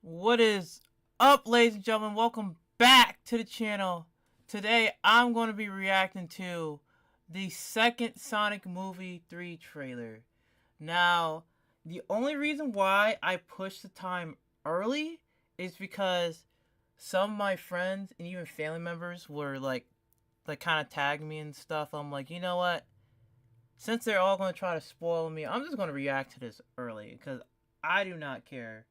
What is up, ladies and gentlemen? Welcome back to the channel. Today, I'm going to be reacting to the second Sonic Movie 3 trailer. Now, the only reason why I pushed the time early is because some of my friends and even family members were like kind of tagging me and stuff. I'm like, you know what? Since they're all going to try to spoil me, I'm just going to react to this early because I do not care.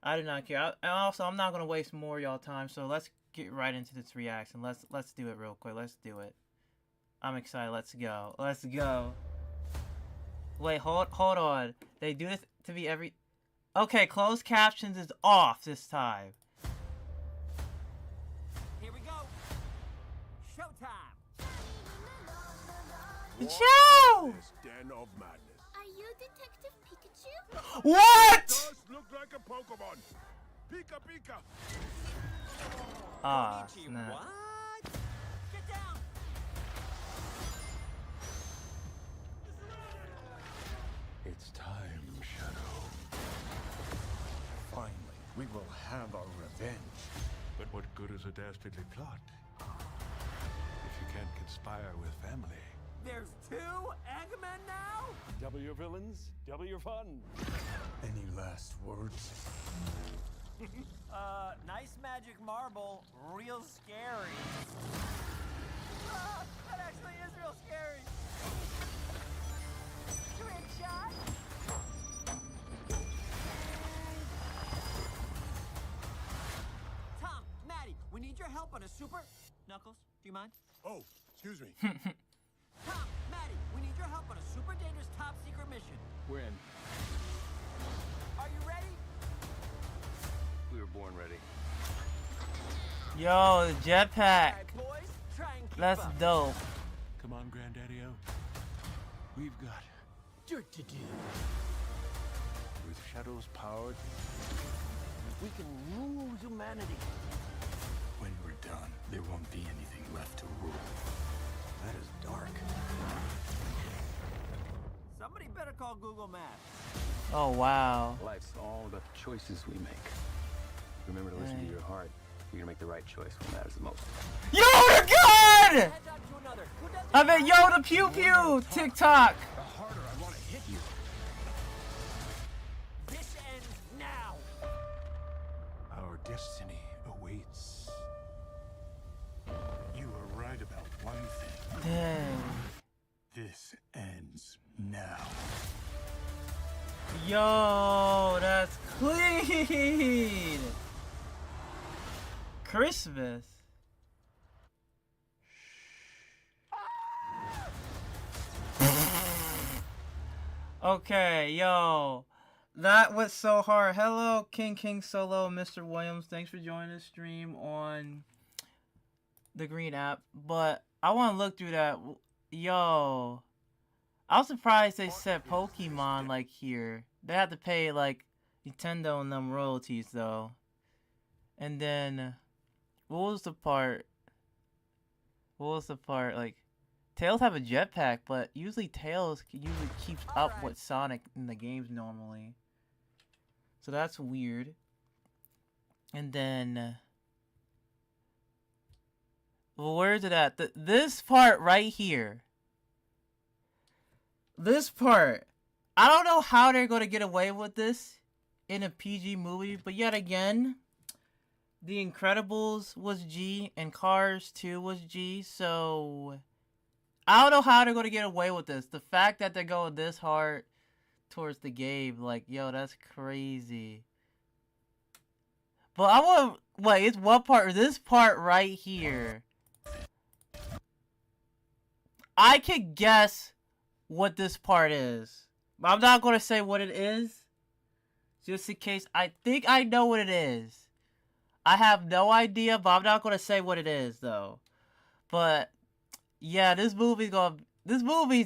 I do not care. And also, I'm not gonna waste more of y'all time. So let's get right into this reaction. Let's do it real quick. Let's do it. I'm excited. Let's go. Let's go. Wait, hold on. They do this to be every. Okay, closed captions is off this time. Here we go. Showtime. Joe! This den of madness. Are you Detective Pikachu? What? Does look like a Pokemon. Pika Pika. Ah, Konnichiwa. nah. What? Get down. It's time, Shadow. Finally, we will have our revenge. But what good is a dastardly plot if you can't conspire with family? There's two Eggmen now? Double your villains, double your fun. Any last words? Nice magic marble. Real scary. That actually is real scary. Trick shot. Tom, Maddie, we need your help on a super... Knuckles, do you mind? Oh, excuse me. Tom, Maddie, we need your help on a super dangerous top secret mission. We're in. Are you ready? We were born ready. Yo, the jetpack. Alright, boys, try and keep That's up. dope. Come on, Granddaddy-O. We've got Dirt to do. with Shadow's power. We can rule humanity. When we're done, there won't be anything left to rule. That is dark. Somebody better call Google Maps. Oh wow. Life's all about the choices we make. Remember to listen to your heart. You're gonna make the right choice when it matters the most. Yoda God! Heads up to another. Who does I bet Yoda Pew Pew TikTok. The harder I want to hit you. This ends now. Our destiny awaits. You were right about one thing. Dang. This ends now. Yo, that's clean. Christmas. Okay, yo. That was so hard. Hello, King Solo, Mr. Williams. Thanks for joining the stream on the green app. But I want to look through that. Yo. I was surprised they said Pokemon like here. They had to pay like Nintendo and them royalties though. And then what was the part? Like Tails have a jetpack, but usually Tails usually keeps up with Sonic in the games normally. So that's weird. And then well, where is it at? This part right here. This part, I don't know how they're going to get away with this in a PG movie, but yet again, The Incredibles was G and Cars 2 was G, so I don't know how they're going to get away with this. The fact that they're going this hard towards the game, like, yo, that's crazy. But I want, wait, it's what part? This part right here. I could guess what this part is, but I'm not gonna say what it is, just in case. I think I know what it is. I have no idea, but I'm not gonna say what it is though. But yeah, this movie's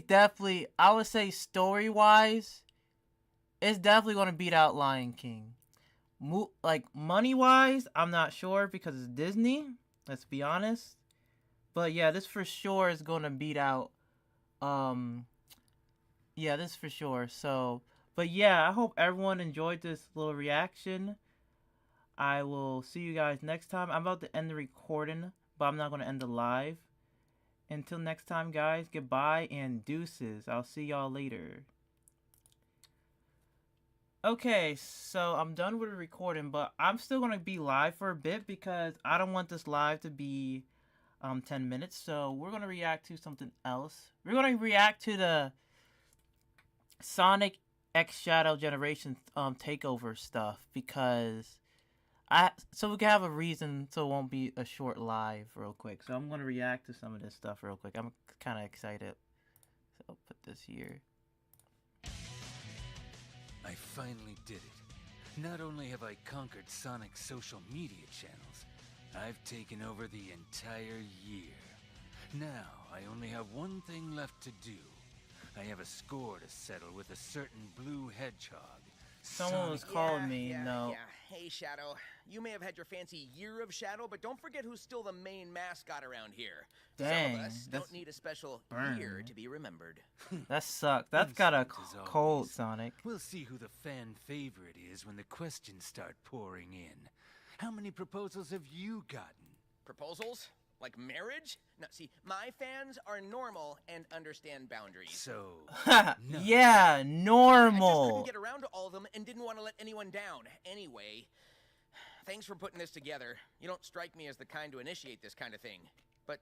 definitely, I would say story wise, it's definitely gonna beat out Lion King. Like money wise, I'm not sure because it's Disney. Let's be honest. But yeah, this for sure is gonna beat out yeah, this for sure. So, but yeah, I hope everyone enjoyed this little reaction. I will see you guys next time. I'm about to end the recording, but I'm not going to end the live. Until next time, guys, goodbye and deuces. I'll see y'all later. Okay, so I'm done with the recording, but I'm still going to be live for a bit because I don't want this live to be 10 minutes. So we're going to react to something else. We're going to react to the Sonic X Shadow Generation takeover stuff because so we can have a reason so it won't be a short live real quick. So I'm going to react to some of this stuff real quick. I'm kind of excited. So I'll put this here. I finally did it. Not only have I conquered Sonic's social media channels, I've taken over the entire year. Now, I only have one thing left to do. I have a score to settle with a certain blue hedgehog. Someone was calling me. No. Hey, Shadow. You may have had your fancy year of Shadow, but don't forget who's still the main mascot around here. Dang, Some of us don't need a special year to be remembered. That sucked. That's got a cold, Sonic. We'll see who the fan favorite is when the questions start pouring in. How many proposals have you gotten? Proposals? Like marriage? No, see, my fans are normal and understand boundaries. So, yeah, I just normal. couldn't get around to all of them and didn't want to let anyone down. Anyway, thanks for putting this together. You don't strike me as the kind to initiate this kind of thing. But,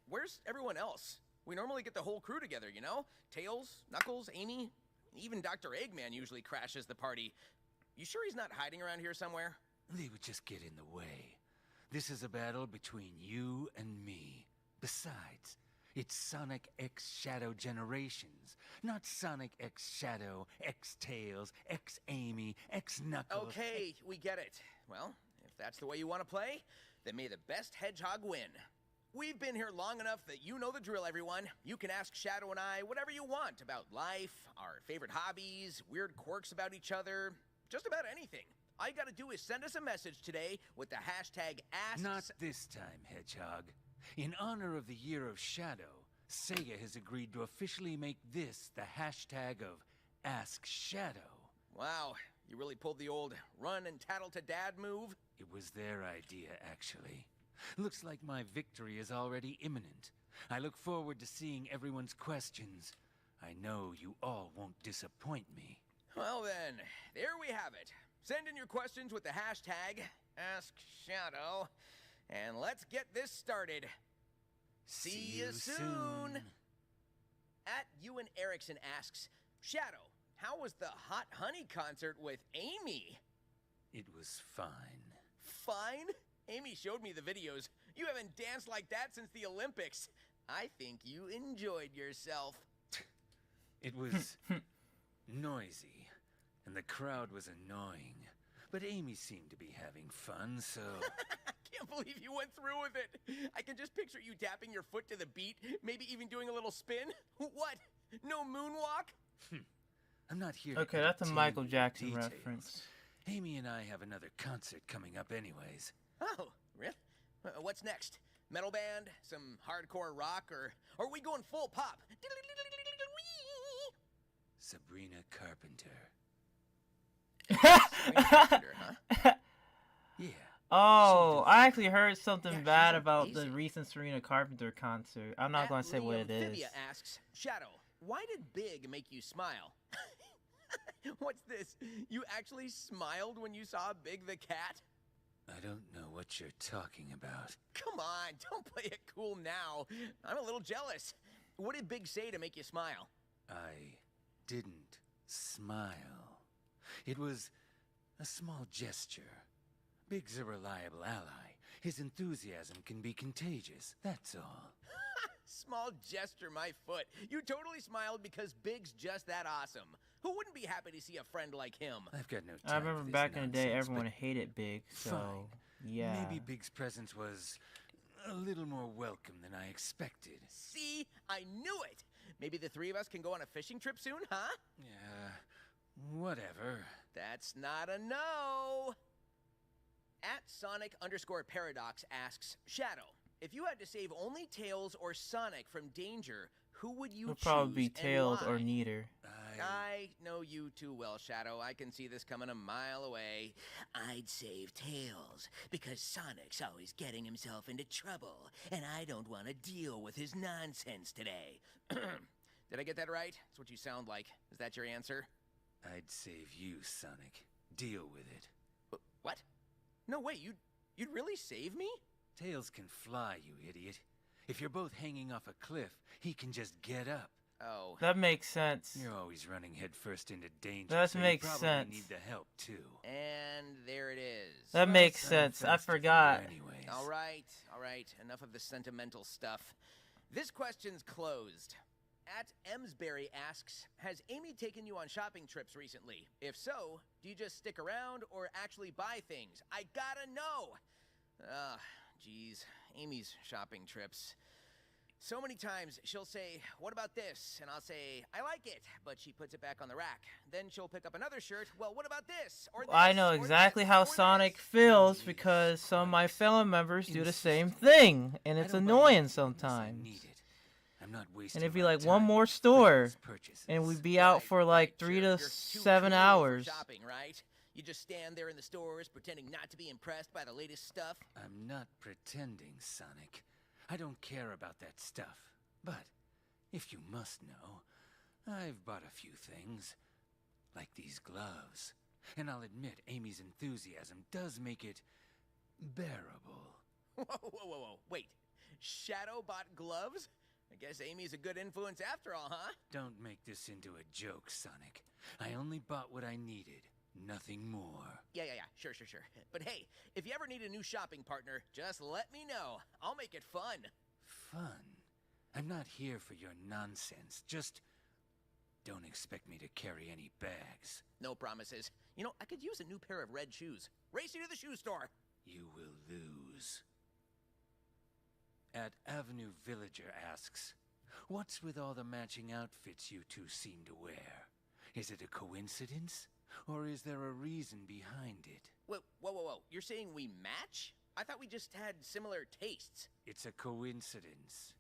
where's everyone else? We normally get the whole crew together, you know? Tails, Knuckles, Amy, even Dr. Eggman usually crashes the party. You sure he's not hiding around here somewhere? they would just get in the way. This is a battle between you and me. Besides, it's Sonic X Shadow Generations, not Sonic X Shadow, X Tails, X Amy, X Knuckles. Okay, we get it. Well, if that's the way you want to play, then may the best hedgehog win. We've been here long enough that you know the drill, everyone. You can ask Shadow and I whatever you want about life, our favorite hobbies, weird quirks about each other, just about anything. All you gotta do is send us a message today with the hashtag Ask. Not this time, Hedgehog. In honor of the Year of Shadow, Sega has agreed to officially make this the hashtag of Ask Shadow. Wow, you really pulled the old run and tattle to dad move? It was their idea, actually. Looks like my victory is already imminent. I look forward to seeing everyone's questions. I know you all won't disappoint me. Well then, there we have it. Send in your questions with the hashtag AskShadow, and let's get this started. See you soon. At Ewan Erickson asks, Shadow, how was the Hot Honey concert with Amy? It was fine. Fine? Amy showed me the videos. You haven't danced like that since the Olympics. I think you enjoyed yourself. It was noisy, and the crowd was annoying. But Amy seemed to be having fun, so... I can't believe you went through with it. I can just picture you tapping your foot to the beat, maybe even doing a little spin. What? No moonwalk? I'm not here Okay, to that's a entertain Michael you with Jackson details. reference. Amy and I have another concert coming up anyways. Oh, really? What's next? Metal band? Some hardcore rock? Or are we going full pop? Sabrina Carpenter. Sabrina Carpenter, huh? Yeah. Oh, I actually heard something Yeah, bad she's about the amazing. recent Serena Carpenter concert. I'm not going to say what it is. Amphibia asks, Shadow, why did Big make you smile? What's this? You actually smiled when you saw Big the cat? I don't know what you're talking about. Come on, don't play it cool now. I'm a little jealous. What did Big say to make you smile? I didn't smile. It was a small gesture. Big's a reliable ally. His enthusiasm can be contagious, that's all. Small gesture, my foot. You totally smiled because Big's just that awesome. Who wouldn't be happy to see a friend like him? I've got no time I remember for this back in the day, nonsense, everyone but hated Big, so fine. yeah. Maybe Big's presence was a little more welcome than I expected. See? I knew it! Maybe the three of us can go on a fishing trip soon, huh? Yeah, whatever. That's not a no! At Sonic_Paradox asks, Shadow, if you had to save only Tails or Sonic from danger, who would you It'll choose probably be and Tails why? or neither. I know you too well, Shadow. I can see this coming a mile away. I'd save Tails, because Sonic's always getting himself into trouble, and I don't want to deal with his nonsense today. Did I get that right? That's what you sound like. Is that your answer? I'd save you, Sonic. Deal with it. What? No way, you'd really save me? Tails can fly, you idiot. If you're both hanging off a cliff, he can just get up. Oh. That makes sense. You're always running headfirst into danger, That so makes you probably sense. need the help, too. And there it is. That makes sense. I forgot. Anyways. All right. Enough of the sentimental stuff. This question's closed. At Emsbury asks, has Amy taken you on shopping trips recently? If so, do you just stick around or actually buy things? I gotta know! Geez, Amy's shopping trips. So many times she'll say, what about this? And I'll say, I like it, but she puts it back on the rack. Then she'll pick up another shirt. Well, what about this? Or this? I know Or exactly this? how Or Sonic this? feels because some of my fellow members do the same thing, and it's I don't buy annoying anything unless I sometimes. need it. I'm not wasting And it'd be my like one time more with store, frivolous purchases. and we'd be out for like 3 sure. to You're too 7 cool for hours. shopping, right? You just stand there in the stores pretending not to be impressed by the latest stuff. I'm not pretending, Sonic. I don't care about that stuff. But, if you must know, I've bought a few things. Like these gloves. And I'll admit, Amy's enthusiasm does make it bearable. Whoa. Wait, Shadow bought gloves? I guess Amy's a good influence after all, huh? Don't make this into a joke, Sonic. I only bought what I needed. Nothing more. Yeah, sure. But hey, if you ever need a new shopping partner, just let me know. I'll make it fun. Fun? I'm not here for your nonsense. Just don't expect me to carry any bags. No promises. You know, I could use a new pair of red shoes. Race you to the shoe store. You will lose. At Avenue Villager asks, what's with all the matching outfits you two seem to wear? Is it a coincidence? Or is there a reason behind it? Whoa. You're saying we match? I thought we just had similar tastes. It's a coincidence.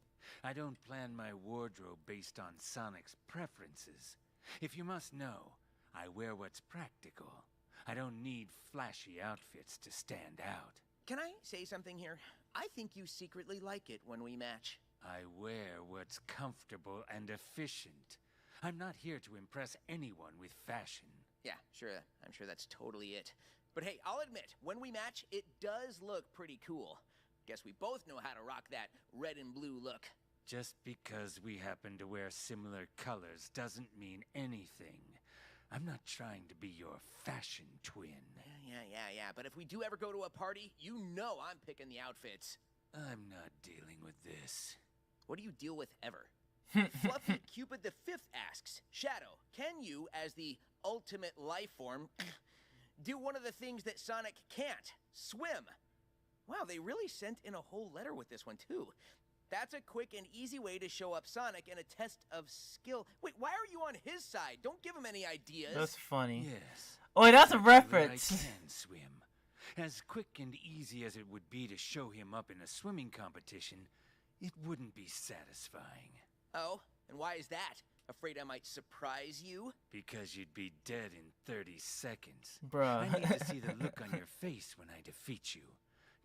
I don't plan my wardrobe based on Sonic's preferences. If you must know, I wear what's practical. I don't need flashy outfits to stand out. Can I say something here? I think you secretly like it when we match. I wear what's comfortable and efficient. I'm not here to impress anyone with fashion. Yeah, sure. I'm sure that's totally it. But hey, I'll admit, when we match, it does look pretty cool. Guess we both know how to rock that red and blue look. Just because we happen to wear similar colors doesn't mean anything. I'm not trying to be your fashion twin. Yeah. But if we do ever go to a party, you know I'm picking the outfits. I'm not dealing with this. What do you deal with ever? Fluffy Cupid the Fifth asks, Shadow, can you, as the ultimate life form, do one of the things that Sonic can't? Swim. Wow, they really sent in a whole letter with this one, too. That's a quick and easy way to show up Sonic in a test of skill. Wait, why are you on his side? Don't give him any ideas. That's funny. Yes. Oh, wait, that's a Actually, reference. I can swim. As quick and easy as it would be to show him up in a swimming competition, it wouldn't be satisfying. Oh, and why is that? Afraid I might surprise you? Because you'd be dead in 30 seconds. Bruh. I need to see the look on your face when I defeat you.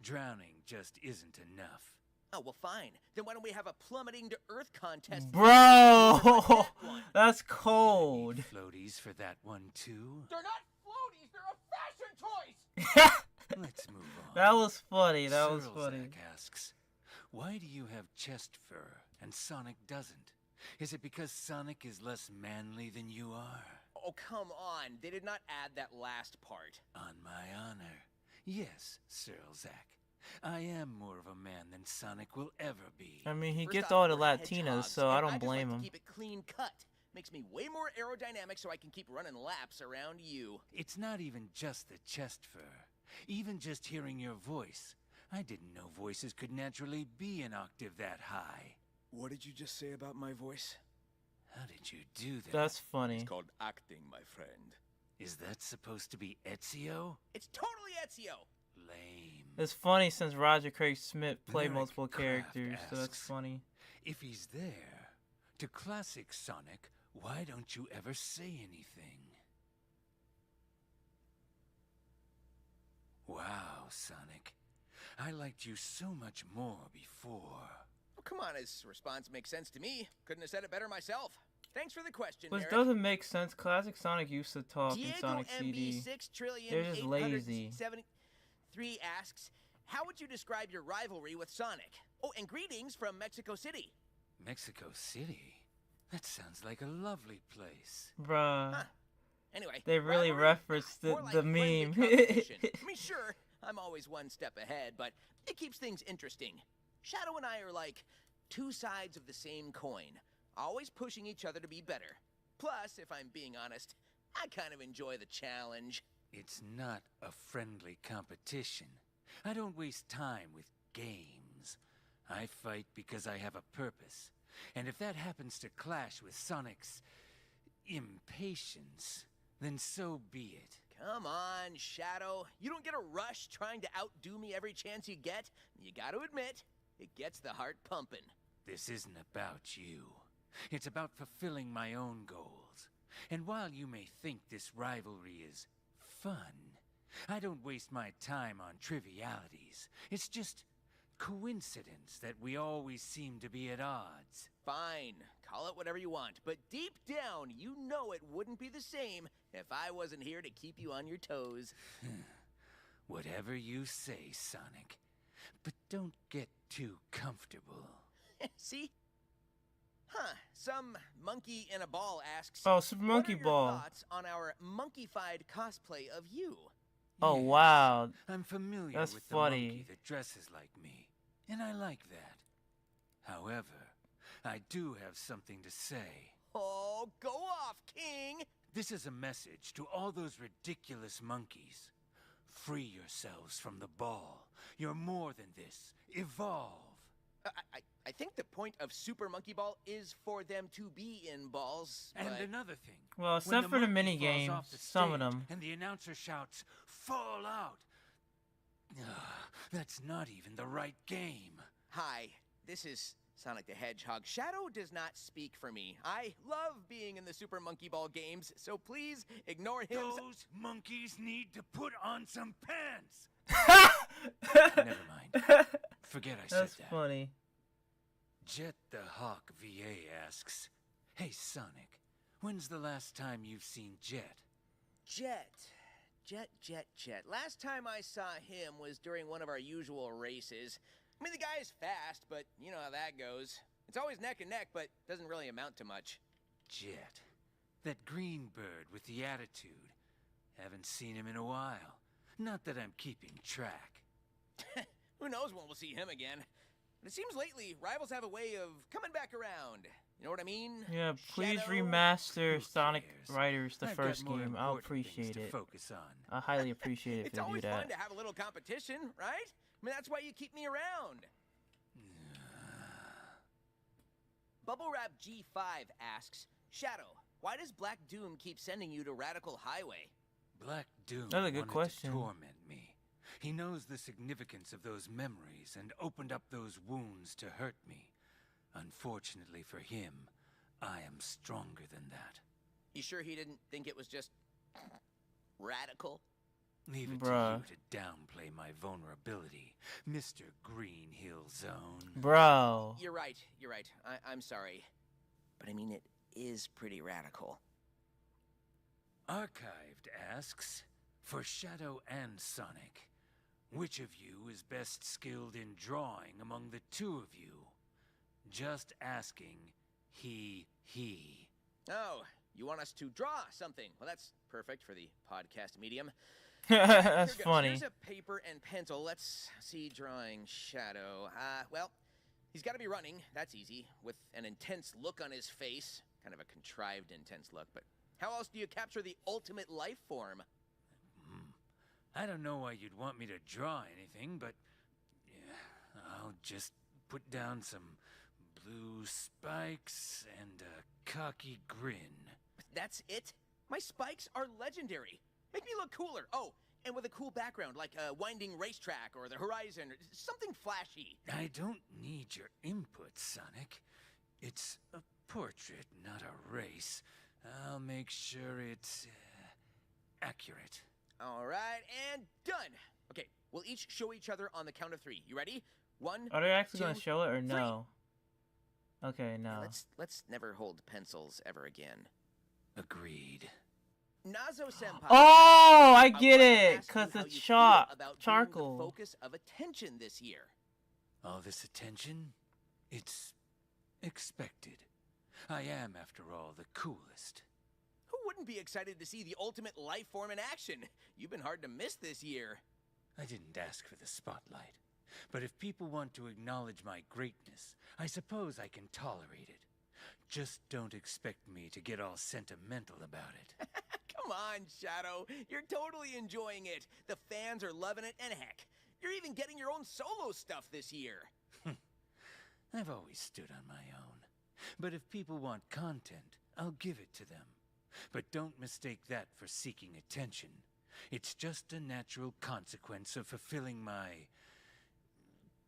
Drowning just isn't enough. Oh, well, fine. Then why don't we have a plummeting to Earth contest? Bro! That's cold. Need floaties for that one, too? They're not floaties, they're a fashion choice! Let's move on. That was funny. That was Cyrilzak funny. asks, why do you have chest fur and Sonic doesn't? Is it because Sonic is less manly than you are? Oh, come on. They did not add that last part. On my honor. Yes, Cyrilzak. I am more of a man than Sonic will ever be. I mean, he First gets off, all the we're Latinas, hedgehogs, so I and don't just blame like him. to keep it clean cut. Makes me way more aerodynamic so I can keep running laps around you. It's not even just the chest fur. Even just hearing your voice. I didn't know voices could naturally be an octave that high. What did you just say about my voice? How did you do that? That's funny. It's called acting, my friend. Is that supposed to be Ezio? It's totally Ezio. Lame. It's funny since Roger Craig Smith played Merrick multiple Kraft characters, so that's asks, funny. If he's there, to classic Sonic, Why don't you ever say anything? Wow, Sonic. I liked you so much more before. Well, come on, his response makes sense to me. Couldn't have said it better myself. Thanks for the question, Which Merrick. doesn't make sense. Classic Sonic used to talk in Diego Sonic MB CD. 6 trillion They're just lazy. 873 asks, how would you describe your rivalry with Sonic? Oh, and greetings from Mexico City. Mexico City? That sounds like a lovely place. Bruh. Huh. Anyway, They really rivalry? referenced More the like friendly meme. competition. I mean, sure, I'm always one step ahead, but it keeps things interesting. Shadow and I are like two sides of the same coin, always pushing each other to be better. Plus, if I'm being honest, I kind of enjoy the challenge. It's not a friendly competition. I don't waste time with games. I fight because I have a purpose. And if that happens to clash with Sonic's impatience, then so be it. Come on, Shadow. You don't get a rush trying to outdo me every chance you get. You gotta admit, it gets the heart pumping. This isn't about you. It's about fulfilling my own goals. And while you may think this rivalry is fun, I don't waste my time on trivialities. It's just coincidence that we always seem to be at odds. Fine, call it whatever you want, but deep down, you know it wouldn't be the same if I wasn't here to keep you on your toes. Whatever you say, Sonic. But don't get too comfortable. See? Huh, some monkey in a ball asks, Oh, Super Monkey what are Ball. your thoughts on our monkeyfied cosplay of you? Oh, Yes, wow. I'm familiar That's with funny. the monkey that dresses like me, and I like that. However, I do have something to say. Oh, go off, King! This is a message to all those ridiculous monkeys. Free yourselves from the ball. You're more than this. Evolve. I think the point of Super Monkey Ball is for them to be in balls, And but... another thing. Well, when except for the monkey mini falls games, off the some of stage them. And the announcer shouts, "Fall out!" That's not even the right game. Hi, this is Sonic the Hedgehog. Shadow does not speak for me. I love being in the Super Monkey Ball games, so please ignore him. Those monkeys need to put on some pants. Never mind. Forget I said That's that. funny. Jet the Hawk VA asks, "Hey Sonic, when's the last time you've seen Jet?" Jet. Last time I saw him was during one of our usual races. I mean, the guy is fast, but you know how that goes. It's always neck and neck, but doesn't really amount to much. Jet. That green bird with the attitude. Haven't seen him in a while. Not that I'm keeping track. Who knows when we'll see him again. But it seems lately, rivals have a way of coming back around. You know what I mean? Yeah, please Shadow? remaster Who Sonic cares? Riders, the I've got first more game. I'll important things appreciate to it. focus on. I highly appreciate it if It's they do always that. fun to have a little competition, right? I mean, that's why you keep me around. Bubble Wrap G5 asks, Shadow, why does Black Doom keep sending you to Radical Highway? Black Doom That's a good wanted question. to torment me. He knows the significance of those memories and opened up those wounds to hurt me. Unfortunately for him, I am stronger than that. You sure he didn't think it was just radical? Leave it Bruh. to you to downplay my vulnerability, Mr. Green Hill Zone. Bro. You're right. I'm sorry. But I mean, it is pretty radical. Archived asks, for Shadow and Sonic, which of you is best skilled in drawing among the two of you? Just asking, he. Oh, you want us to draw something? Well, that's perfect for the podcast medium. That's Here goes. funny. Here's a paper and pencil. Let's see, drawing Shadow. Well, he's got to be running. That's easy. With an intense look on his face. Kind of a contrived intense look, but how else do you capture the ultimate life form? I don't know why you'd want me to draw anything, but yeah, I'll just put down some blue spikes and a cocky grin. That's it? My spikes are legendary. Make me look cooler. Oh, and with a cool background, like a winding racetrack or the horizon, or something flashy. I don't need your input, Sonic. It's a portrait, not a race. I'll make sure it's accurate. All right, and done. Okay, we'll each show each other on the count of 3. You ready? 1, Are they actually 2, gonna show it or 3. no? Okay, Hey, no. let's never hold pencils ever again. Agreed. Nazo-senpai. Oh, I I would get like to it, ask you cause how it's you chalk, feel about being the charcoal. focus of attention this year. All this attention? It's expected. I am, after all, the coolest. Who wouldn't be excited to see the ultimate life form in action? You've been hard to miss this year. I didn't ask for the spotlight. But if people want to acknowledge my greatness, I suppose I can tolerate it. Just don't expect me to get all sentimental about it. Come on, Shadow. You're totally enjoying it. The fans are loving it, and heck, you're even getting your own solo stuff this year. I've always stood on my own. But if people want content, I'll give it to them. But don't mistake that for seeking attention. It's just a natural consequence of fulfilling my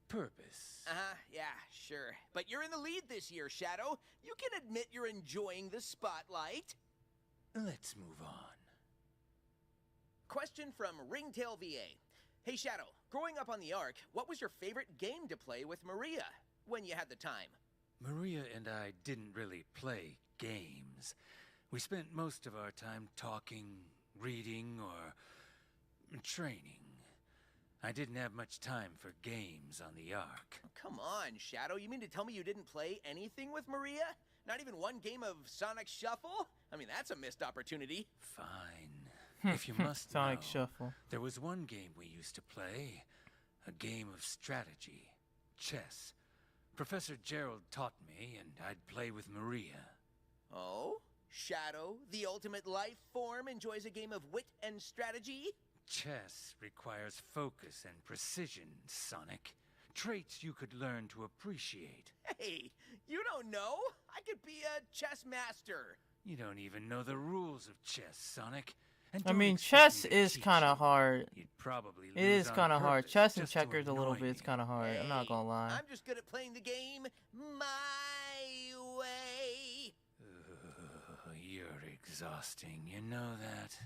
purpose. Yeah, sure. But you're in the lead this year, Shadow. You can admit you're enjoying the spotlight. Let's move on. Question from Ringtail VA. Hey, Shadow, growing up on the Ark, what was your favorite game to play with Maria when you had the time? Maria and I didn't really play games. We spent most of our time talking, reading, or training. I didn't have much time for games on the Ark. Oh, come on, Shadow. You mean to tell me you didn't play anything with Maria? Not even one game of Sonic Shuffle? I mean, that's a missed opportunity. Fine. If you must Sonic know, Shuffle. there was one game we used to play. A game of strategy. Chess. Professor Gerald taught me, and I'd play with Maria. Oh? Shadow, the ultimate life form, enjoys a game of wit and strategy? Chess requires focus and precision, Sonic. Traits you could learn to appreciate. Hey, you don't know. I could be a chess master. You don't even know the rules of chess, Sonic. And I don't mean, expect chess me to is teach kind you. of hard. You'd probably It lose is on kind of hard. purpose Chess and just to checkers a little annoy bit. It's me. kind of hard. I'm not gonna lie. I'm just good at playing the game my way. You're exhausting, you know that?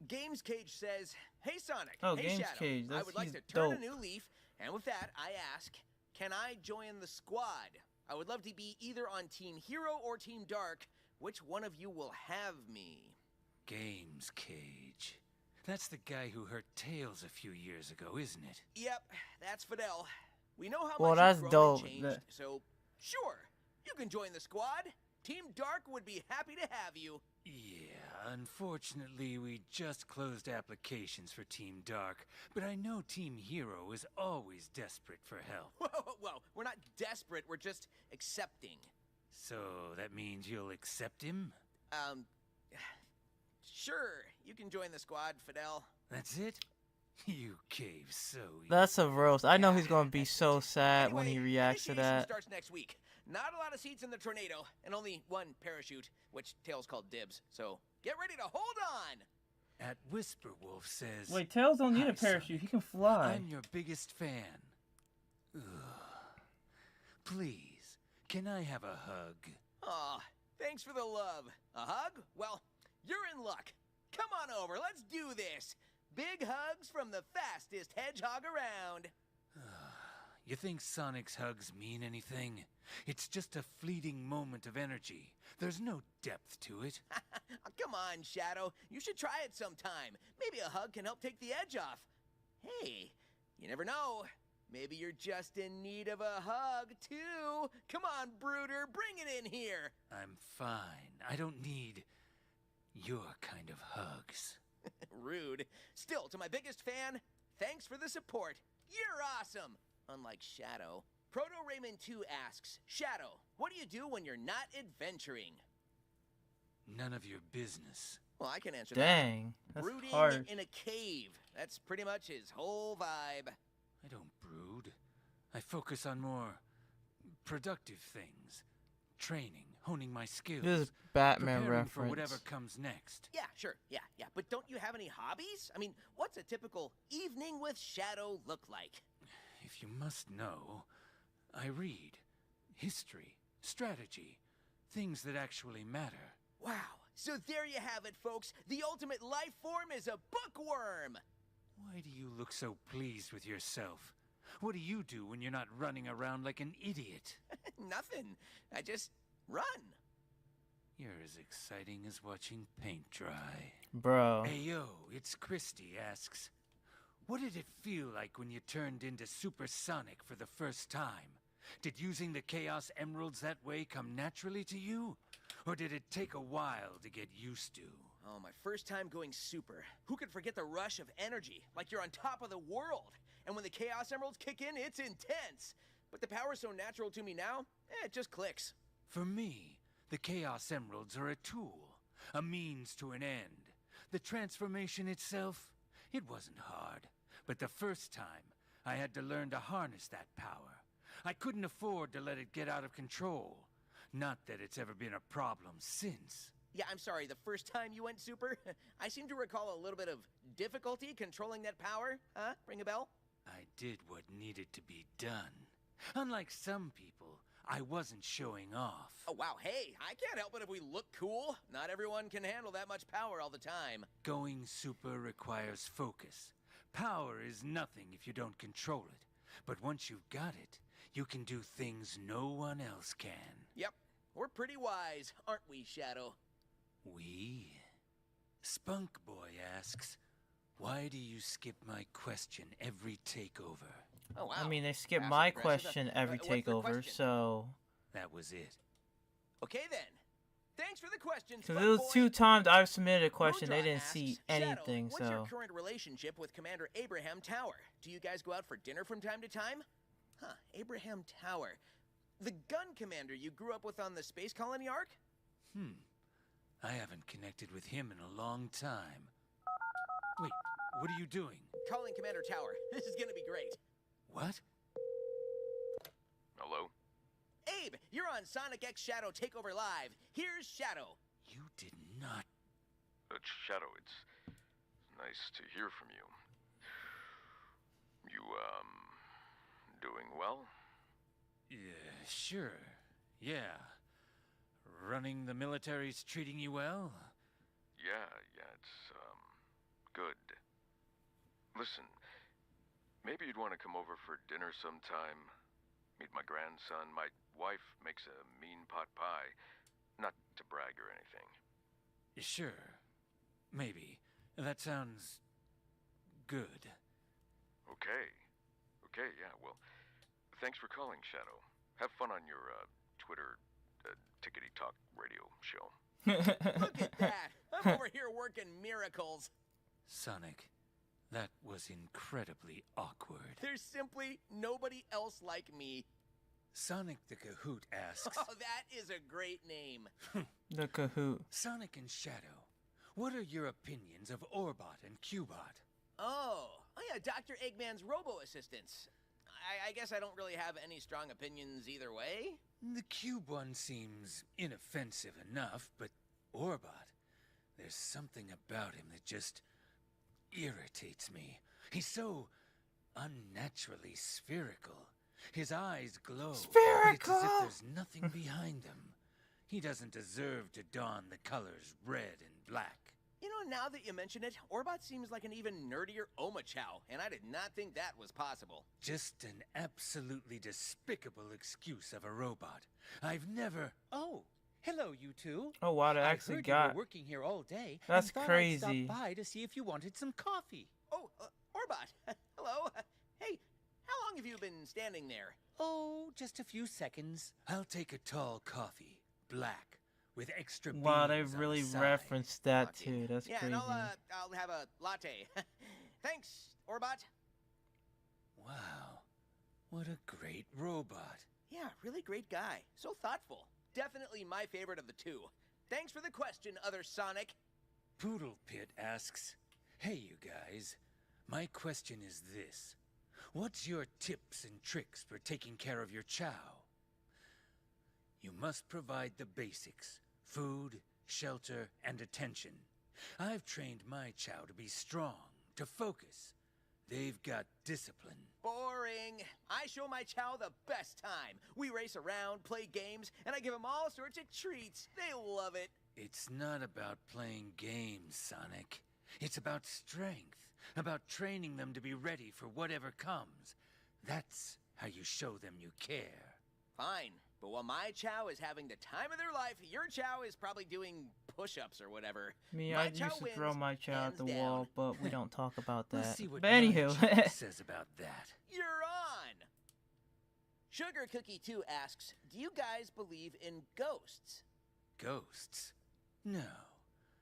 Games Cage says, "Hey Sonic, Oh, hey Games Shadow, Cage, I would like he's to turn dope. a new leaf, and with that, I ask, can I join the squad? I would love to be either on Team Hero or Team Dark. Which one of you will have me?" Games Cage. That's the guy who hurt Tails a few years ago, isn't it? Yep, that's Fidel. We know how Well, much that's you've grown and dope. changed, so sure, you can join the squad. Team Dark would be happy to have you. Yeah, unfortunately, we just closed applications for Team Dark, but I know Team Hero is always desperate for help. Whoa, we're not desperate, we're just accepting. So that means you'll accept him? Sure, you can join the squad, Fidel. That's it? You cave so easy. That's a roast. I know Yeah, he's gonna be that's so sad when he Anyway, reacts to initiation that. starts next week. Not a lot of seats in the tornado, and only one parachute, which Tails called dibs. So get ready to hold on. At Whisper Wolf says... Wait, Tails don't need "Hi, a parachute. Sonic. He can fly. I'm your biggest fan. Ugh. Please, can I have a hug? Aw, thanks for the love. A hug? Well, you're in luck. Come on over, let's do this. Big hugs from the fastest hedgehog around. You think Sonic's hugs mean anything? It's just a fleeting moment of energy. There's no depth to it. Come on, Shadow. You should try it sometime. Maybe a hug can help take the edge off. Hey, you never know. Maybe you're just in need of a hug, too. Come on, Brooder, bring it in here. I'm fine. I don't need your kind of hugs. Rude. Still, to my biggest fan, thanks for the support. You're awesome. Unlike Shadow. Proto Raymond 2 asks, Shadow, what do you do when you're not adventuring? None of your business. Well, I can answer Dang, that. that's Brooding hard. in a cave. That's pretty much his whole vibe. I don't brood. I focus on more productive things. Training, honing my skills. This is Batman preparing for reference. whatever comes next. Yeah, sure, yeah. But don't you have any hobbies? I mean, what's a typical evening with Shadow look like? If you must know, I read history, strategy, things that actually matter. Wow. So there you have it, folks. The ultimate life form is a bookworm. Why do you look so pleased with yourself? What do you do when you're not running around like an idiot? Nothing. I just run. You're as exciting as watching paint dry. Bro. Hey yo, it's Christy asks, what did it feel like when you turned into Supersonic for the first time? Did using the Chaos Emeralds that way come naturally to you? Or did it take a while to get used to? Oh, my first time going super. Who could forget the rush of energy? Like you're on top of the world. And when the Chaos Emeralds kick in, it's intense. But the power's so natural to me now, it just clicks. For me, the Chaos Emeralds are a tool, a means to an end. The transformation itself, it wasn't hard. But the first time, I had to learn to harness that power. I couldn't afford to let it get out of control. Not that it's ever been a problem since. Yeah, I'm sorry, the first time you went super, I seem to recall a little bit of difficulty controlling that power. Huh? Ring a bell? I did what needed to be done. Unlike some people, I wasn't showing off. Oh, wow, hey, I can't help it if we look cool. Not everyone can handle that much power all the time. Going super requires focus. Power is nothing if you don't control it. But once you've got it, you can do things no one else can. Yep, we're pretty wise, aren't we, Shadow? We? Spunk Boy asks, why do you skip my question every takeover? Oh, wow. I mean, they skip Passive my aggressive. question every What's the takeover, question? so. That was it. Okay, then. Thanks for the question, Because Spunk it was Boy. 2 times I've submitted a question, they Moondrop didn't asks, see Shadow, anything, what's your so. current relationship with Commander Abraham Tower? Do you guys go out for dinner from time to time? Huh, Abraham Tower. The gun commander you grew up with on the space colony arc? I haven't connected with him in a long time. Wait, what are you doing? Calling Commander Tower. This is gonna be great. What? Hello? Abe, you're on Sonic X Shadow Takeover Live. Here's Shadow. You did not... Shadow, it's nice to hear from you. You, doing well? Yeah, sure. Yeah. Running the military's treating you well? Yeah, it's, good. Listen, maybe you'd want to come over for dinner sometime. Meet my grandson. My wife makes a mean pot pie. Not to brag or anything. Sure. Maybe. That sounds... good. Okay, yeah, well, thanks for calling, Shadow. Have fun on your, Twitter, Tickety Talk radio show. Look at that. I'm over here working miracles. Sonic, that was incredibly awkward. There's simply nobody else like me. Sonic the Cahoot asks... Oh, that is a great name. The Kahoot. Sonic and Shadow, what are your opinions of Orbot and Cubot? Oh yeah, Dr. Eggman's robo-assistants. I guess I don't really have any strong opinions either way. The Cube one seems inoffensive enough, but Orbot, there's something about him that just irritates me. He's so unnaturally spherical. His eyes glow. Spherical! But it's as if there's nothing behind them. He doesn't deserve to don the colors red and black. You know, now that you mention it, Orbot seems like an even nerdier Omachow, and I did not think that was possible. Just an absolutely despicable excuse of a robot. I've never... Oh, hello, you two. Oh wow, they I actually heard you got. were working here all day. That's and thought crazy. I'd stop by to see if you wanted some coffee. Oh, Orbot, hello. Hey, how long have you been standing there? Oh, just a few seconds. I'll take a tall coffee, black, with extra beans Wow, they on the really side. referenced that Lucky. too. That's Yeah, crazy. and I'll have a latte. Thanks, Orbot. Wow, what a great robot. Yeah, really great guy. So thoughtful. Definitely my favorite of the two. Thanks for the question, other Sonic. Poodle Pit asks, hey you guys, my question is this. What's your tips and tricks for taking care of your chow? You must provide the basics, food, shelter, and attention. I've trained my chow to be strong, to focus. They've got discipline. boring. I show my chow the best time. We race around, play games, and I give them all sorts of treats. They love it. It's not about playing games, Sonic. It's about strength. About training them to be ready for whatever comes. That's how you show them you care. Fine, but while my chow is having the time of their life, your chow is probably doing push-ups or whatever. Me, My I chow used to wins, throw my chow at the hands down. wall, but we don't talk about We'll that. see what But my anywho, chow says about that. You're on! Sugar Cookie 2 asks, do you guys believe in ghosts? Ghosts? No.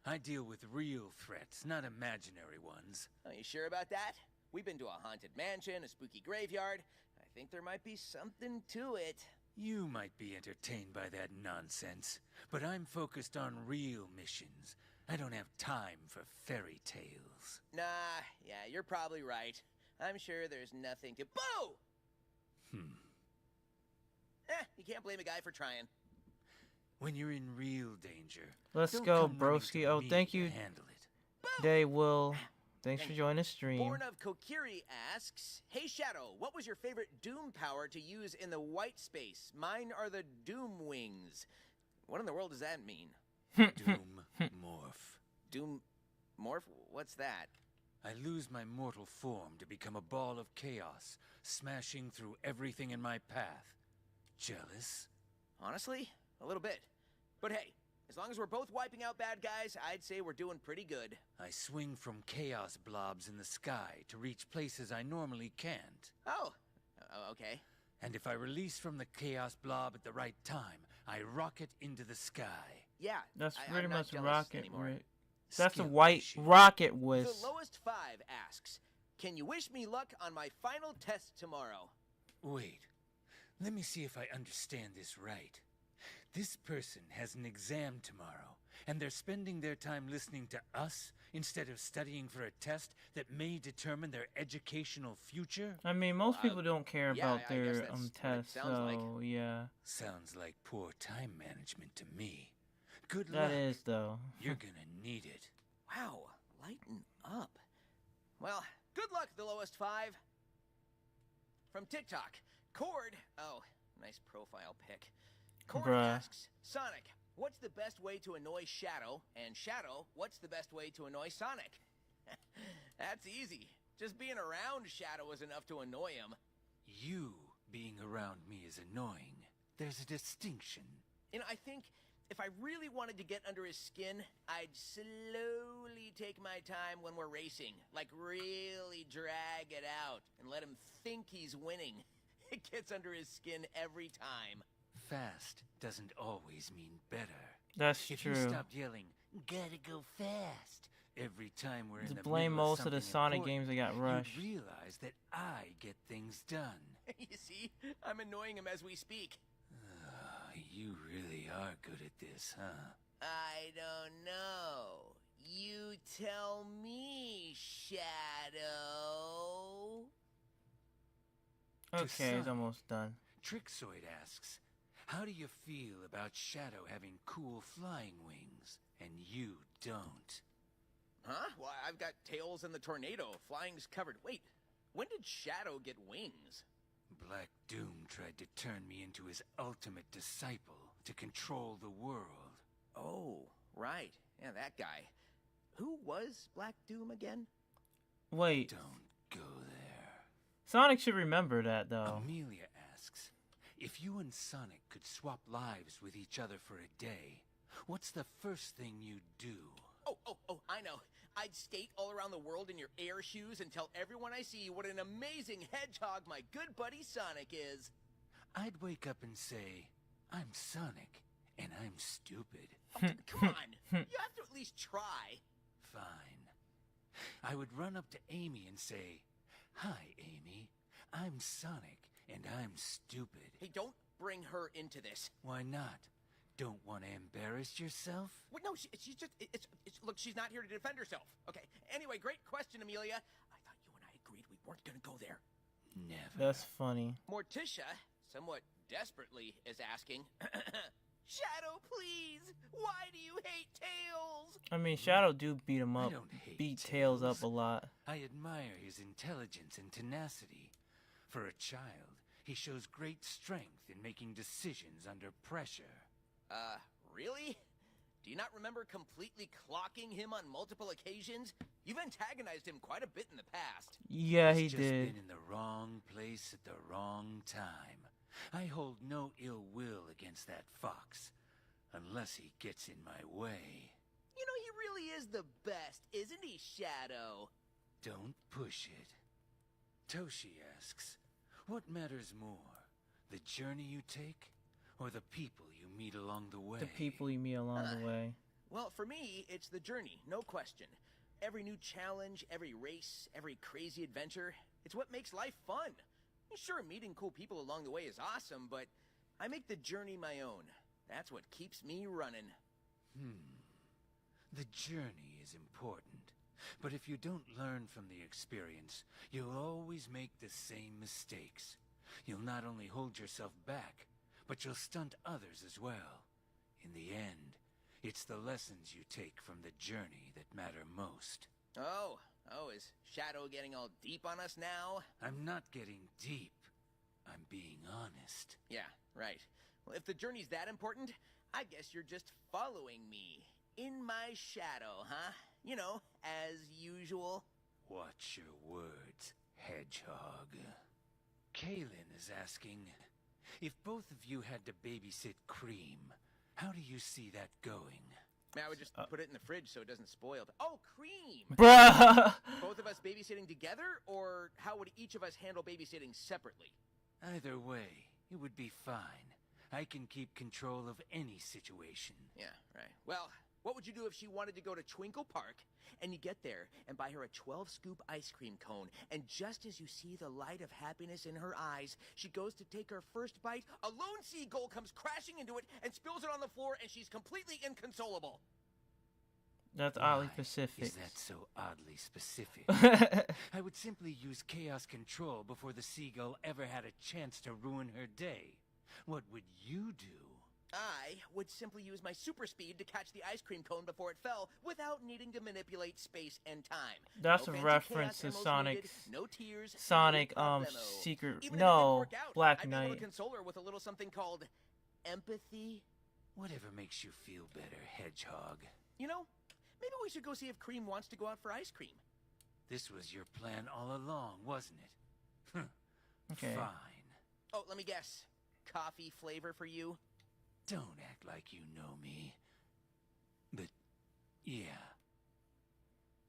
I deal with real threats, not imaginary ones. Are you sure about that? We've been to a haunted mansion, a spooky graveyard. I think there might be something to it. You might be entertained by that nonsense, but I'm focused on real missions. I don't have time for fairy tales. Nah, yeah, you're probably right. I'm sure there's nothing to— Boo! You can't blame a guy for trying. When you're in real danger, let's don't go, come running to broski. Oh, me thank to you, handle it. They will. Thanks for joining the stream. Born of Kokiri asks, hey Shadow, what was your favorite Doom power to use in the white space? Mine are the Doom Wings. What in the world does that mean? Doom morph. Doom Morph? What's that? I lose my mortal form to become a ball of chaos, smashing through everything in my path. Jealous? Honestly, a little bit. But hey, as long as we're both wiping out bad guys, I'd say we're doing pretty good. I swing from chaos blobs in the sky to reach places I normally can't. Oh, okay. And if I release from the chaos blob at the right time, I rocket into the sky. Yeah, That's I'm pretty not much jealous rocket. anymore. Right? That's a Skill white issue. rocket The whiz. lowest 5 asks, can you wish me luck on my final test tomorrow? Wait, let me see if I understand this right. This person has an exam tomorrow, and they're spending their time listening to us instead of studying for a test that may determine their educational future? I mean, most people don't care yeah, about I guess their that's what it tests, sounds like. so yeah. Sounds like poor time management to me. Good That luck. is, though. You're gonna need it. Wow, lighten up. Well, good luck, the lowest 5. From TikTok, Cord, oh, nice profile pic. Cord Bruh. asks, Sonic, what's the best way to annoy Shadow? And Shadow, what's the best way to annoy Sonic? That's easy. Just being around Shadow is enough to annoy him. You being around me is annoying. There's a distinction. You know, I think if I really wanted to get under his skin, I'd slowly take my time when we're racing. Like, really drag it out and let him think he's winning. It gets under his skin every time. Fast doesn't always mean better. That's If true. you stopped yelling, gotta go fast, every time we're in To the blame middle most of the something Sonic important, games that got rushed. you'd realize that I get things done. You see, I'm annoying him as we speak. You really are good at this, huh? I don't know. You tell me, Shadow. Okay, it's Sonic. almost done. Trixoid asks, how do you feel about Shadow having cool flying wings, and you don't? Huh? Well, I've got Tails and the Tornado. Flying's covered. Wait, when did Shadow get wings? Black Doom tried to turn me into his ultimate disciple to control the world. Oh, right. Yeah, that guy. Who was Black Doom again? Wait, Don't go there. Sonic should remember that, though. Amelia asks, if you and Sonic could swap lives with each other for a day, what's the first thing you'd do? Oh, I know. I'd skate all around the world in your air shoes and tell everyone I see what an amazing hedgehog my good buddy Sonic is. I'd wake up and say, I'm Sonic, and I'm stupid. Oh, come on. You have to at least try. Fine. I would run up to Amy and say, hi, Amy. I'm Sonic, and I'm stupid. Hey, don't bring her into this. Why not? Don't want to embarrass yourself? Wait, no, she's just... Look, she's not here to defend herself. Okay, anyway, great question, Amelia. I thought you and I agreed we weren't going to go there. Never. That's funny. Morticia, somewhat desperately, is asking, Shadow, please! Why do you hate Tails? I mean, Shadow do beat him I up, don't hate beat Tails up Tails. a lot. I admire his intelligence and tenacity. For a child, he shows great strength in making decisions under pressure. Really? Do you not remember completely clocking him on multiple occasions? You've antagonized him quite a bit in the past. Yeah, he He's just did. been in the wrong place at the wrong time. I hold no ill will against that fox, unless he gets in my way. You know, he really is the best, isn't he, Shadow? Don't push it. Toshi asks, what matters more, the journey you take, or the people you meet along the way? The people you meet along the way. Well, for me, it's the journey, no question. Every new challenge, every race, every crazy adventure, it's what makes life fun. Sure, meeting cool people along the way is awesome, but I make the journey my own. That's what keeps me running. The journey is important, but if you don't learn from the experience, you'll always make the same mistakes. You'll not only hold yourself back, but you'll stunt others as well. In the end, it's the lessons you take from the journey that matter most. Oh, is Shadow getting all deep on us now? I'm not getting deep. I'm being honest. Yeah, right. Well, if the journey's that important, I guess you're just following me. In my shadow, huh? You know, as usual. Watch your words, hedgehog. Kaylin is asking, if both of you had to babysit Cream, how do you see that going? I would just put it in the fridge so it doesn't spoil. Oh, Cream! Bruh! Both of us babysitting together, or how would each of us handle babysitting separately? Either way, it would be fine. I can keep control of any situation. Yeah, right. Well, what would you do if she wanted to go to Twinkle Park, and you get there and buy her a 12-scoop ice cream cone, and just as you see the light of happiness in her eyes, she goes to take her first bite, a lone seagull comes crashing into it and spills it on the floor, and she's completely inconsolable. That's oddly Why specific. is that so oddly specific? I would simply use chaos control before the seagull ever had a chance to ruin her day. What would you do? I would simply use my super speed to catch the ice cream cone before it fell without needing to manipulate space and time. That's No a fancy reference chaos to emeralds Sonic's needed, no tears, Sonic no problemo. secret. Even if it didn't No, work out, Black I'd be able to Knight. console her with a little something called empathy. Whatever makes you feel better, hedgehog. You know, maybe we should go see if Cream wants to go out for ice cream. This was your plan all along, wasn't it? Okay. Fine. Oh, let me guess. Coffee flavor for you? Don't act like you know me. But, yeah.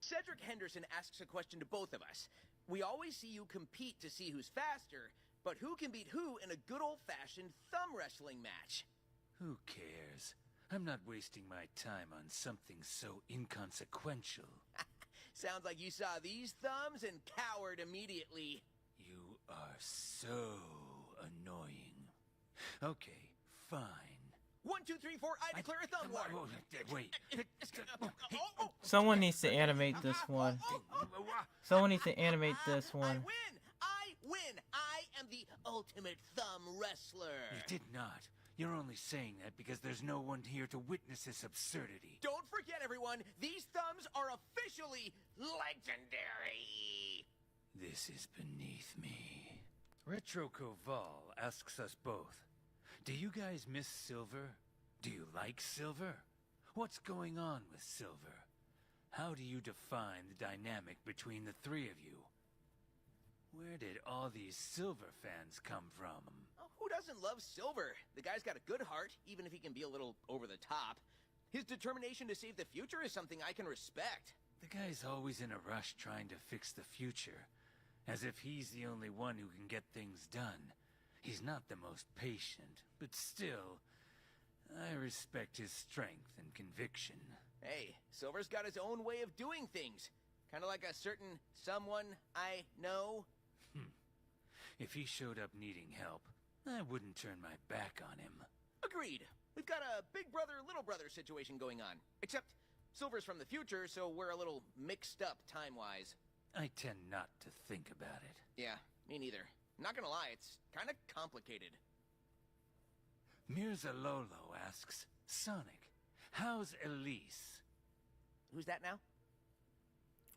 Cedric Henderson asks a question to both of us. We always see you compete to see who's faster, but who can beat who in a good old-fashioned thumb wrestling match? Who cares? I'm not wasting my time on something so inconsequential. Sounds like you saw these thumbs and cowered immediately. You are so annoying. Okay, fine. 1, 2, 3, 4, I declare a thumb war. Wait. Someone needs to animate this one. Someone needs to animate this I one. win! I win! I am the ultimate thumb wrestler. You did not. You're only saying that because there's no one here to witness this absurdity. Don't forget, everyone, these thumbs are officially legendary. This is beneath me. Retro Koval asks us both, do you guys miss Silver? Do you like Silver? What's going on with Silver? How do you define the dynamic between the three of you? Where did all these Silver fans come from? Oh, who doesn't love Silver? The guy's got a good heart, even if he can be a little over the top. His determination to save the future is something I can respect. The guy's always in a rush trying to fix the future, as if he's the only one who can get things done. He's not the most patient, but still, I respect his strength and conviction. Hey, Silver's got his own way of doing things. Kind of like a certain someone I know. If he showed up needing help, I wouldn't turn my back on him. Agreed. We've got a big brother, little brother situation going on. Except Silver's from the future, so we're a little mixed up time-wise. I tend not to think about it. Yeah, me neither. Not gonna lie, it's kind of complicated. Mirza Lolo asks, Sonic, how's Elise? Who's that now?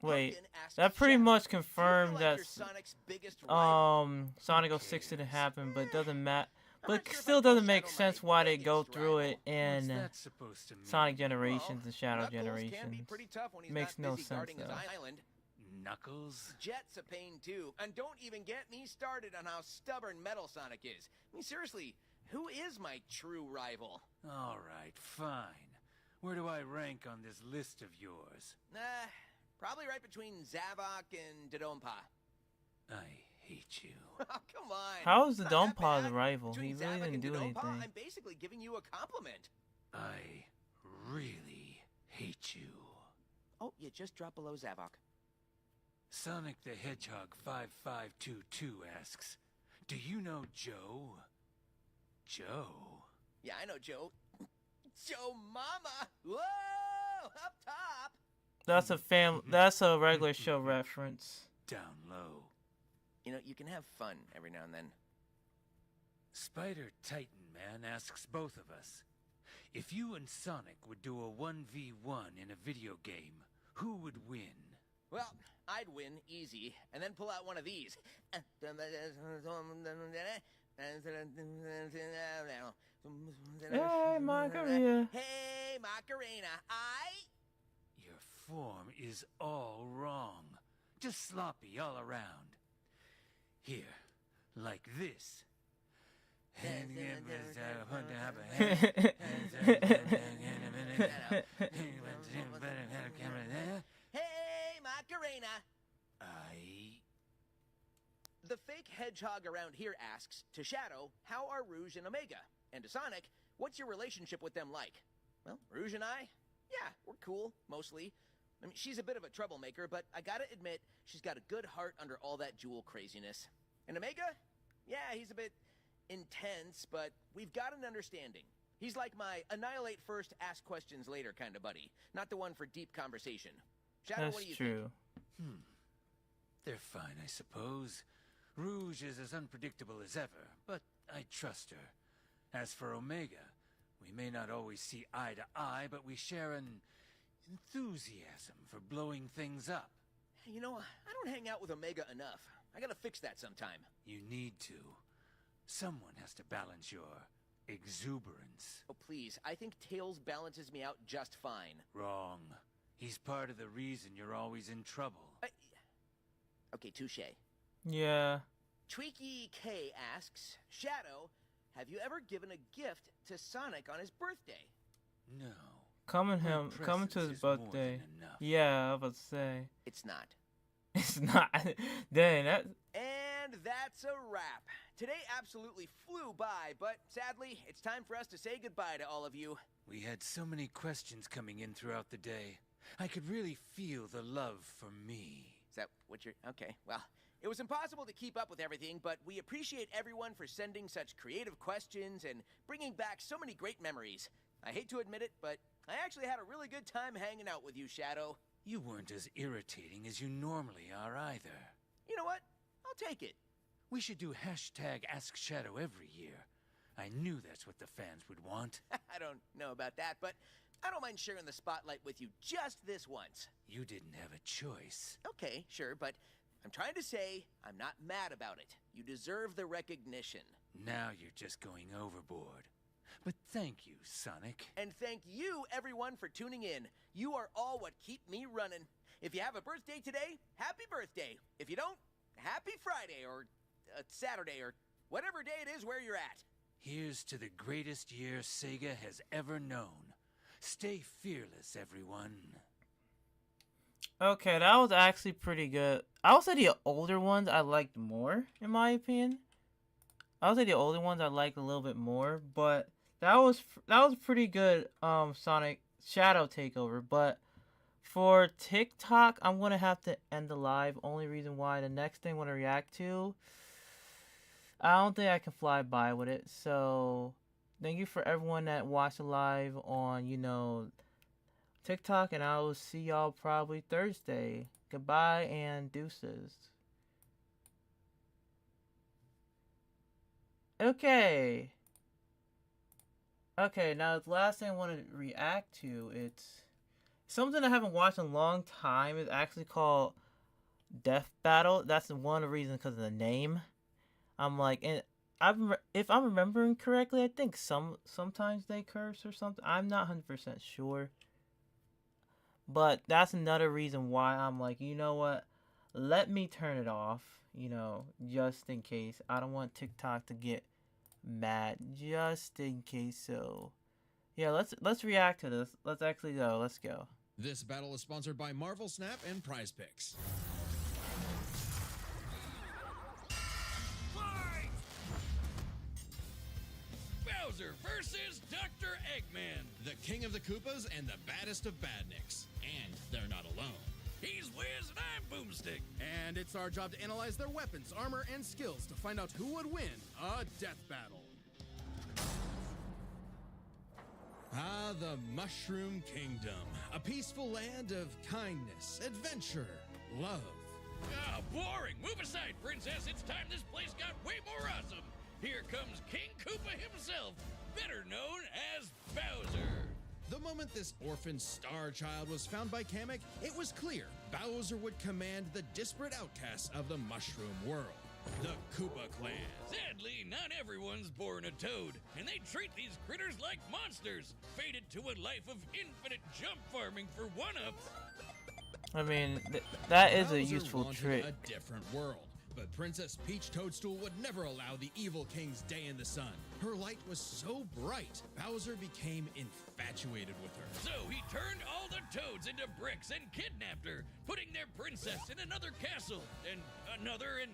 Wait, Pumpkin asks that pretty Shadow, much "Do you feel confirmed like that you're Sonic's biggest rival?" Sonic Who 06 didn't cares? happen, but doesn't matter. I'm But not sure if still I'd call doesn't make Shadow my sense why they go biggest through it rival. What's in that supposed to mean? Sonic Well, Generations and Shadow Knuckles can be Generations. pretty tough when he's Makes not no busy sense guarding his though. island. Knuckles? Jet's a pain too, and don't even get me started on how stubborn Metal Sonic is. I mean, seriously, who is my true rival? All right, fine. Where do I rank on this list of yours? Probably right between Zavok and Dodonpa. I hate you. Oh, come on. How is the It's not that Dompa's bad. rival? Between He really Zavok didn't and do Dodonpa, anything. I'm basically giving you a compliment. I really hate you. Oh, you just dropped below Zavok. Sonic the Hedgehog 5522 asks, do you know Joe? Joe? Yeah, I know Joe. Joe Mama! Whoa! Up top! That's a regular show reference. Down low. You know, you can have fun every now and then. Spider Titan Man asks both of us, if you and Sonic would do a 1v1 in a video game, who would win? Well, I'd win easy, and then pull out one of these. Hey, Macarena. Hey, Macarena. Your form is all wrong. Just sloppy all around. Here, like this. Hey, Macarena. I... The fake hedgehog around here asks, to Shadow, how are Rouge and Omega? And to Sonic, what's your relationship with them like? Well, Rouge and I? Yeah, we're cool, mostly. I mean, she's a bit of a troublemaker, but I gotta admit, she's got a good heart under all that jewel craziness. And Omega? Yeah, he's a bit intense, but we've got an understanding. He's like my annihilate first, ask questions later kind of buddy, not the one for deep conversation. Shadow, That's what do you true. think? They're fine, I suppose. Rouge is as unpredictable as ever, but I trust her. As for Omega, we may not always see eye to eye, but we share an enthusiasm for blowing things up. You know, I don't hang out with Omega enough. I gotta fix that sometime. You need to. Someone has to balance your exuberance. Oh, please, I think Tails balances me out just fine. Wrong. He's part of the reason you're always in trouble. Okay, touche. Yeah. Tweaky K asks, Shadow, have you ever given a gift to Sonic on his birthday? No. Coming My to his presence is more birthday. than enough. Yeah, I was about to say. It's not. It's not. Dang, that. And that's a wrap. Today absolutely flew by, but sadly, it's time for us to say goodbye to all of you. We had so many questions coming in throughout the day. I could really feel the love for me. Is that what you're... Okay, well, it was impossible to keep up with everything, but we appreciate everyone for sending such creative questions and bringing back so many great memories. I hate to admit it, but I actually had a really good time hanging out with you, Shadow. You weren't as irritating as you normally are either. You know what? I'll take it. We should do hashtag Ask Shadow every year. I knew that's what the fans would want. I don't know about that, but I don't mind sharing the spotlight with you just this once. You didn't have a choice. Okay, sure, but I'm trying to say I'm not mad about it. You deserve the recognition. Now you're just going overboard. But thank you, Sonic. And thank you, everyone, for tuning in. You are all what keep me running. If you have a birthday today, happy birthday. If you don't, happy Friday or Saturday or whatever day it is where you're at. Here's to the greatest year Sega has ever known. Stay fearless, everyone. Okay, that was actually pretty good. I would say the older ones I liked more, in my opinion. I would say the older ones I liked a little bit more, but that was pretty good. Sonic Shadow Takeover, but for TikTok, I'm gonna have to end the live. Only reason why, the next thing I want to react to, I don't think I can fly by with it. So thank you for everyone that watched the live on TikTok, and I will see y'all probably Thursday. Goodbye and deuces. Okay, now the last thing I want to react to, it's something I haven't watched in a long time is actually called Death Battle. That's one of the reasons because of the name. I'm like, and if I'm remembering correctly, I think sometimes they curse or something. I'm not 100% sure. But that's another reason why I'm like, you know what? Let me turn it off, just in case. I don't want TikTok to get mad, just in case. So, yeah, let's react to this. Let's actually go. Let's go. This battle is sponsored by Marvel Snap and Prize Picks. Fight! Bowser versus Dr. Eggman. The king of the Koopas and the baddest of badniks. And they're not alone. He's Wiz and I'm Boomstick. And it's our job to analyze their weapons, armor, and skills to find out who would win a death battle. Ah, the Mushroom Kingdom. A peaceful land of kindness, adventure, love. Ah, boring. Move aside, princess. It's time this place got way more awesome. Here comes King Koopa himself, better known as Bowser. The moment this orphan star child was found by Kamek, it was clear Bowser would command the disparate outcasts of the Mushroom world, the Koopa clan. Sadly, not everyone's born a toad, and they treat these critters like monsters, fated to a life of infinite jump farming for one-ups. I mean, that is a Bowser useful wanted trick. a different world. But Princess Peach Toadstool would never allow the evil king's day in the sun. Her light was so bright, Bowser became infatuated with her. So he turned all the toads into bricks and kidnapped her, putting their princess in another castle, and another in...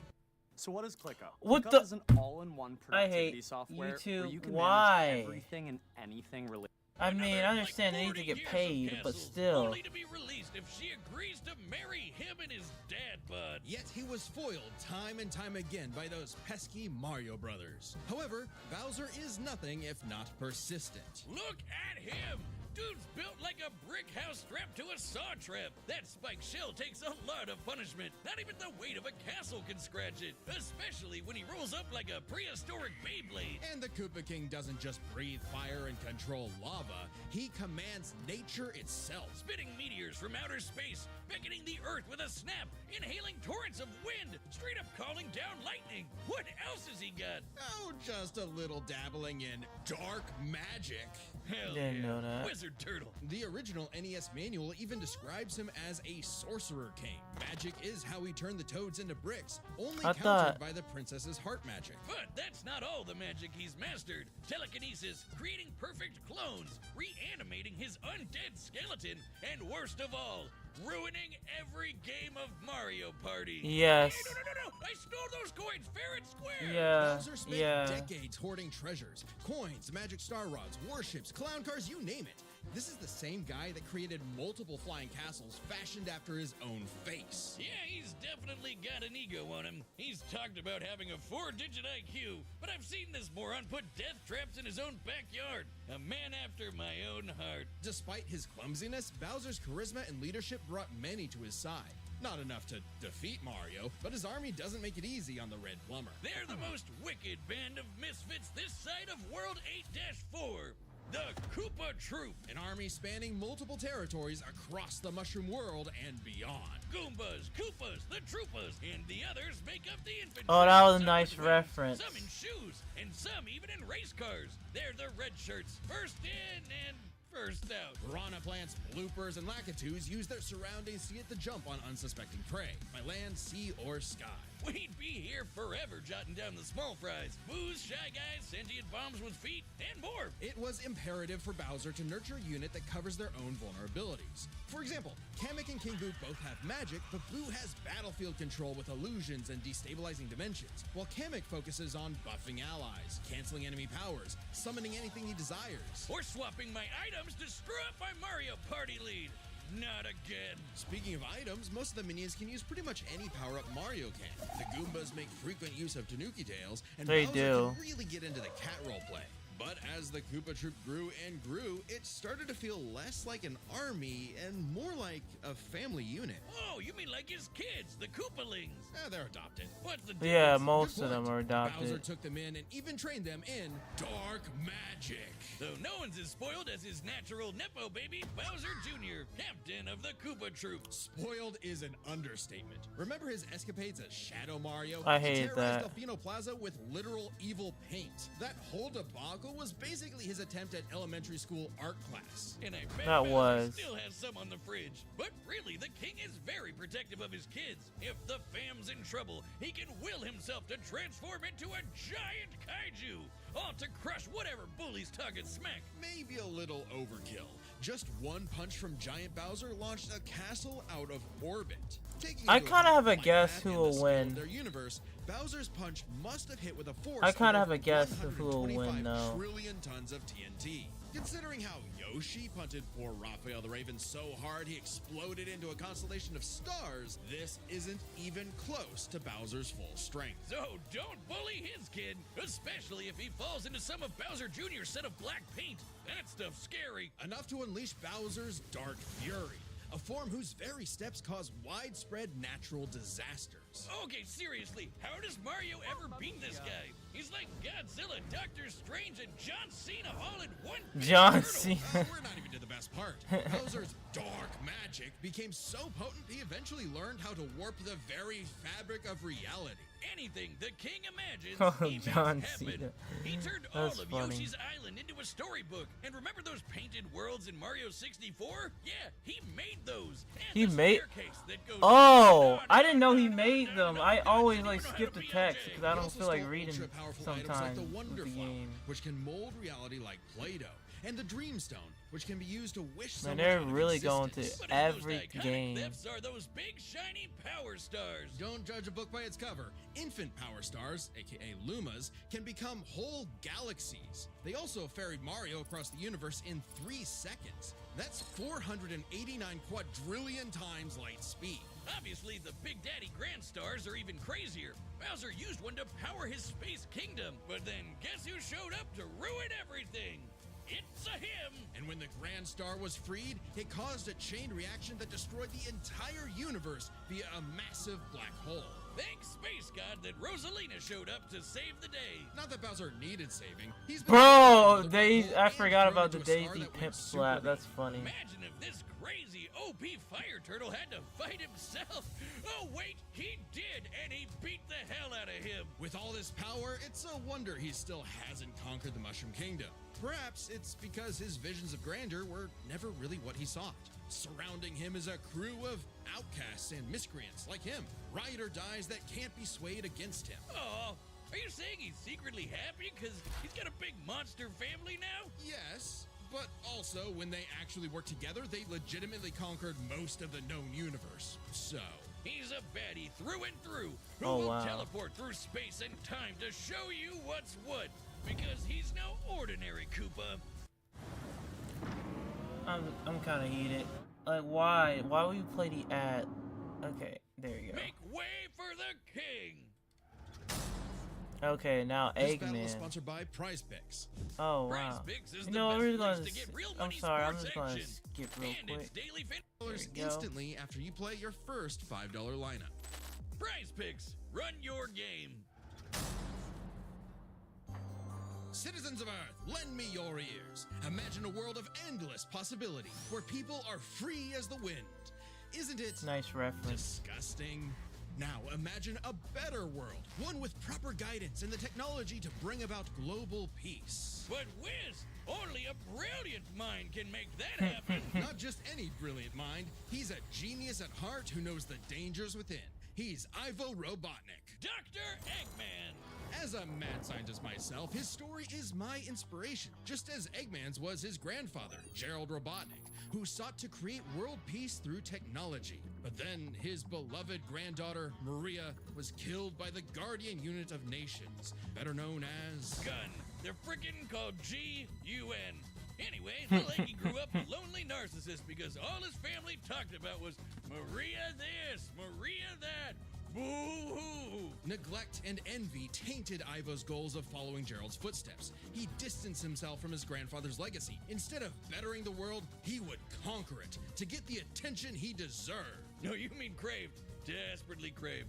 So what is ClickUp? What ClickUp the- is an all-in-one I productivity hate software YouTube. where you can Why? manage everything and anything related. I mean, I Another, understand they need to 40 get years of paid, but castles, still. Only to be released if she agrees to marry him and his dad bod. Yet he was foiled time and time again by those pesky Mario brothers. However, Bowser is nothing if not persistent. Look at him! Dude's built like a brick house strapped to a saw trap. That spiked shell takes a lot of punishment. Not even the weight of a castle can scratch it, especially when he rolls up like a prehistoric Beyblade. And the Koopa King doesn't just breathe fire and control lava, he commands nature itself. Spitting meteors from outer space, beckoning the earth with a snap, inhaling torrents of wind, straight up calling down lightning. What else has he got? Oh, just a little dabbling in dark magic. Hell Didn't yeah. know that. Wizard Turtle. The original NES manual even describes him as a sorcerer king. Magic is how he turned the toads into bricks, only I countered thought- by the princess's heart magic. But that's not all the magic he's mastered. Telekinesis, creating perfect clones, reanimating his undead skeleton, and worst of all, ruining every game of Mario Party. Yes. Hey, no! I stole those coins fair and square! Yeah. Bowser spent Yeah. decades hoarding treasures, coins, magic star rods, warships, clown cars, you name it. This is the same guy that created multiple flying castles fashioned after his own face. Yeah, he's definitely got an ego on him. He's talked about having a 4-digit IQ, but I've seen this moron put death traps in his own backyard. A man after my own heart. Despite his clumsiness, Bowser's charisma and leadership brought many to his side. Not enough to defeat Mario, but his army doesn't make it easy on the Red Plumber. They're the most wicked band of misfits this side of World 8-4. The Koopa Troop. An army spanning multiple territories across the Mushroom world and beyond. Goombas, Koopas, the Troopas, and the others make up the infantry. Oh, that was a Some nice with wings, reference. Some in shoes, and some even in race cars. They're the red shirts, first in and first out. Piranha plants, bloopers, and lakitus use their surroundings to get the jump on unsuspecting prey, by land, sea, or sky. We'd be here forever jotting down the small fries. Booze, Shy Guys, sentient bombs with feet, and more. It was imperative for Bowser to nurture a unit that covers their own vulnerabilities. For example, Kamek and King Boo both have magic, but Boo has battlefield control with illusions and destabilizing dimensions, while Kamek focuses on buffing allies, canceling enemy powers, summoning anything he desires. Or swapping my items to screw up my Mario Party lead. Not again. Speaking of items, most of the minions can use pretty much any power-up Mario can. The Goombas make frequent use of Tanuki tails, and They Bowser do. can really get into the cat roleplay. But as the Koopa Troop grew and grew, it started to feel less like an army and more like a family unit. Oh, you mean like his kids, the Koopalings? They're adopted. What's the Yeah, difference? most Good of them point. are Bowser adopted. took them in and even trained them in dark magic. So no one's as spoiled as his natural Nepo baby, Bowser Jr., captain of the Koopa Troop. Spoiled is an understatement. Remember his escapades as Shadow Mario? I He hated terrorized that. Delfino Plaza with literal evil paint. That whole debacle was basically his attempt at elementary school art class. And I bet That Bowser was. still has some on the fridge. But really, the king is very protective of his kids. If the fam's in trouble, he can will himself to transform into a giant kaiju, all to crush whatever bully's target smack. Maybe a little overkill. Just one punch from Giant Bowser launched a castle out of orbit. Taking I into kinda account have a flight guess path who and will the scale win. of their universe, Bowser's punch must have hit with a force. I kinda of have a over guess of who will win, 125 though. trillion tons of TNT. Considering how Yoshi punted poor Raphael the Raven so hard he exploded into a constellation of stars, this isn't even close to Bowser's full strength. So don't bully his kid, especially if he falls into some of Bowser Jr.'s set of black paint. That stuff's scary. Enough to unleash Bowser's Dark Fury, a form whose very steps cause widespread natural disasters. Okay, seriously, how does Mario ever beat this guy? He's like Godzilla, Doctor Strange, and John Cena all in one big John turtle. Cena. We're not even to the best part. Bowser's dark magic became so potent he eventually learned how to warp the very fabric of reality. Anything the king imagines, Oh, he makes John happen. Cena. He turned That's all of funny. Yoshi's Island into a storybook. And remember those painted worlds in Mario 64? Yeah, he made those. And He the made. staircase that goes Oh, down, I didn't know he down, made down, them. down, I down, always down, like down, skip the down, text down, because I He don't also feel like stole reading ultra-powerful items like sometimes the with Wonder the Flower, game. which can mold reality like Play-Doh, and the Dreamstone, which can be used to wish Man, someone they're out of really going to existence. But in every those iconic game. thefts are those big shiny power stars. Don't judge a book by its cover. Infant power stars, aka Lumas, can become whole galaxies. They also ferried Mario across the universe in 3 seconds. That's 489 quadrillion times light speed. Obviously, the Big Daddy Grand Stars are even crazier. Bowser used one to power his space kingdom, but then guess who showed up to ruin everything? It's a him! And when the Grand Star was freed, it caused a chain reaction that destroyed the entire universe via a massive black hole. Thanks, Space God, that Rosalina showed up to save the day. Not that Bowser needed saving. He's been Bro, thrown into the Daisy, black hole I and forgot thrown about the into a star Daisy that pimp went super slap. deep. That's funny. Imagine if this crazy OP fire turtle had to fight himself. Oh, wait, he did, and he beat the hell out of him. With all this power, it's a wonder he still hasn't conquered the Mushroom Kingdom. Perhaps it's because his visions of grandeur were never really what he sought. Surrounding him is a crew of outcasts and miscreants like him, ride or dies that can't be swayed against him. Oh, are you saying he's secretly happy because he's got a big monster family now? Yes, but also when they actually worked together, they legitimately conquered most of the known universe. So, He's a baddie through and through who Oh, will wow. teleport through space and time to show you what's what. Because he's no ordinary Koopa. I'm kind of heated. Like, why? Why would you play the ad? Okay, there you go. Make way for the king. Okay, now this battle is Eggman. sponsored by Prize Picks. Oh Prize wow. Picks is You the know, best we're place gonna. to get real I'm money sorry. I'm sports just gonna action. skip real And quick. it's daily fin- Dollars There you go. instantly after you play your first $5 lineup. Prize Picks. Run your game. Citizens of Earth, lend me your ears. Imagine a world of endless possibility where people are free as the wind. Isn't it Nice reference. disgusting? Now imagine a better world, one with proper guidance and the technology to bring about global peace. But Wiz, only a brilliant mind can make that happen. Not just any brilliant mind, he's a genius at heart who knows the dangers within. He's Ivo Robotnik. Dr. Eggman. As a mad scientist myself, his story is my inspiration, just as Eggman's was his grandfather, Gerald Robotnik, who sought to create world peace through technology. But then his beloved granddaughter, Maria, was killed by the Guardian Unit of Nations, better known as... Gun. They're frickin' called G-U-N. Anyway, the lady grew up a lonely narcissist because all his family talked about was Maria this, Maria that. Boo-hoo! Neglect and envy tainted Ivo's goals of following Gerald's footsteps. He distanced himself from his grandfather's legacy. Instead of bettering the world, he would conquer it to get the attention he deserved. No, you mean craved. Desperately craved.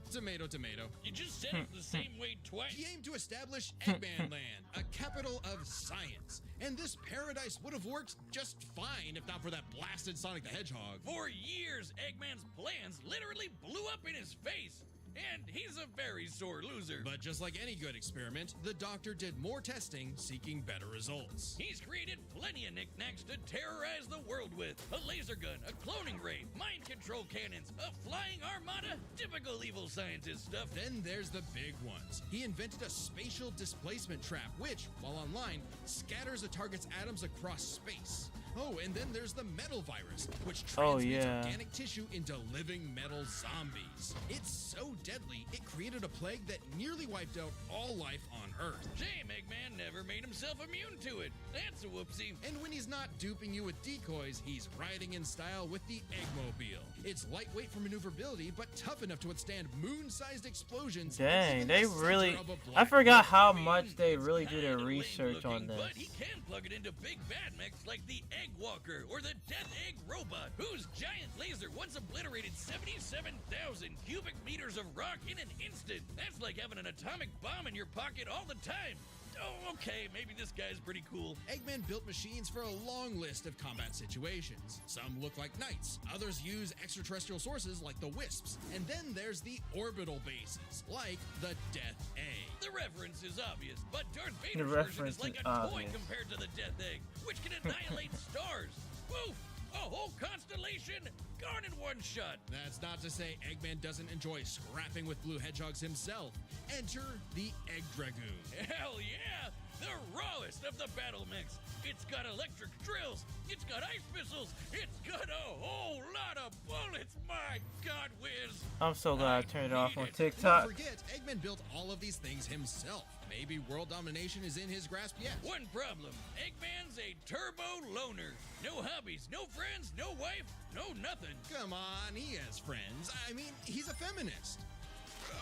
Tomato, tomato. You just said it the same way twice. He aimed to establish Eggman Land, a capital of science. And this paradise would have worked just fine if not for that blasted Sonic the Hedgehog. For years, Eggman's plans literally blew up in his face. And he's a very sore loser. But just like any good experiment, the doctor did more testing, seeking better results. He's created plenty of knickknacks to terrorize the world with. A laser gun, a cloning ray, mind control cannons, a flying armada, typical evil scientist stuff. Then there's the big ones. He invented a spatial displacement trap, which, while online, scatters a target's atoms across space. Oh, and then there's the metal virus, which transmits organic tissue into living metal zombies. It's so deadly, it created a plague that nearly wiped out all life on Earth. Shame Eggman never made himself immune to it. That's a whoopsie. And when he's not duping you with decoys, he's riding in style with the Eggmobile. It's lightweight for maneuverability, but tough enough to withstand moon-sized explosions. Dang, they really... I forgot how much they really do their research on this. But he can plug it into big bad mechs like the Egg Walker or the Death Egg Robot, whose giant laser once obliterated 77,000 cubic meters of rock in an instant. That's like having an atomic bomb in your pocket all the time. Oh, okay, maybe this guy's pretty cool. Eggman built machines for a long list of combat situations. Some look like knights, others use extraterrestrial sources like the Wisps, and then there's the orbital bases, like the Death Egg. The reference is obvious, but Darth Vader's version is like a toy compared to the Death Egg, which can annihilate stars. Woof! A whole constellation gone in one shot. That's not to say Eggman doesn't enjoy scrapping with blue hedgehogs himself. Enter the Egg Dragoon. Hell yeah! The rawest of the battle mechs. It's got electric drills. It's got ice missiles. It's got a whole lot of bullets. My God, Wiz. I'm so glad I turned it off on TikTok. Don't forget, Eggman built all of these things himself. Maybe world domination is in his grasp yet. One problem. Eggman's a turbo loner. No hobbies, no friends, no wife, no nothing. Come on, he has friends. I mean, he's a feminist.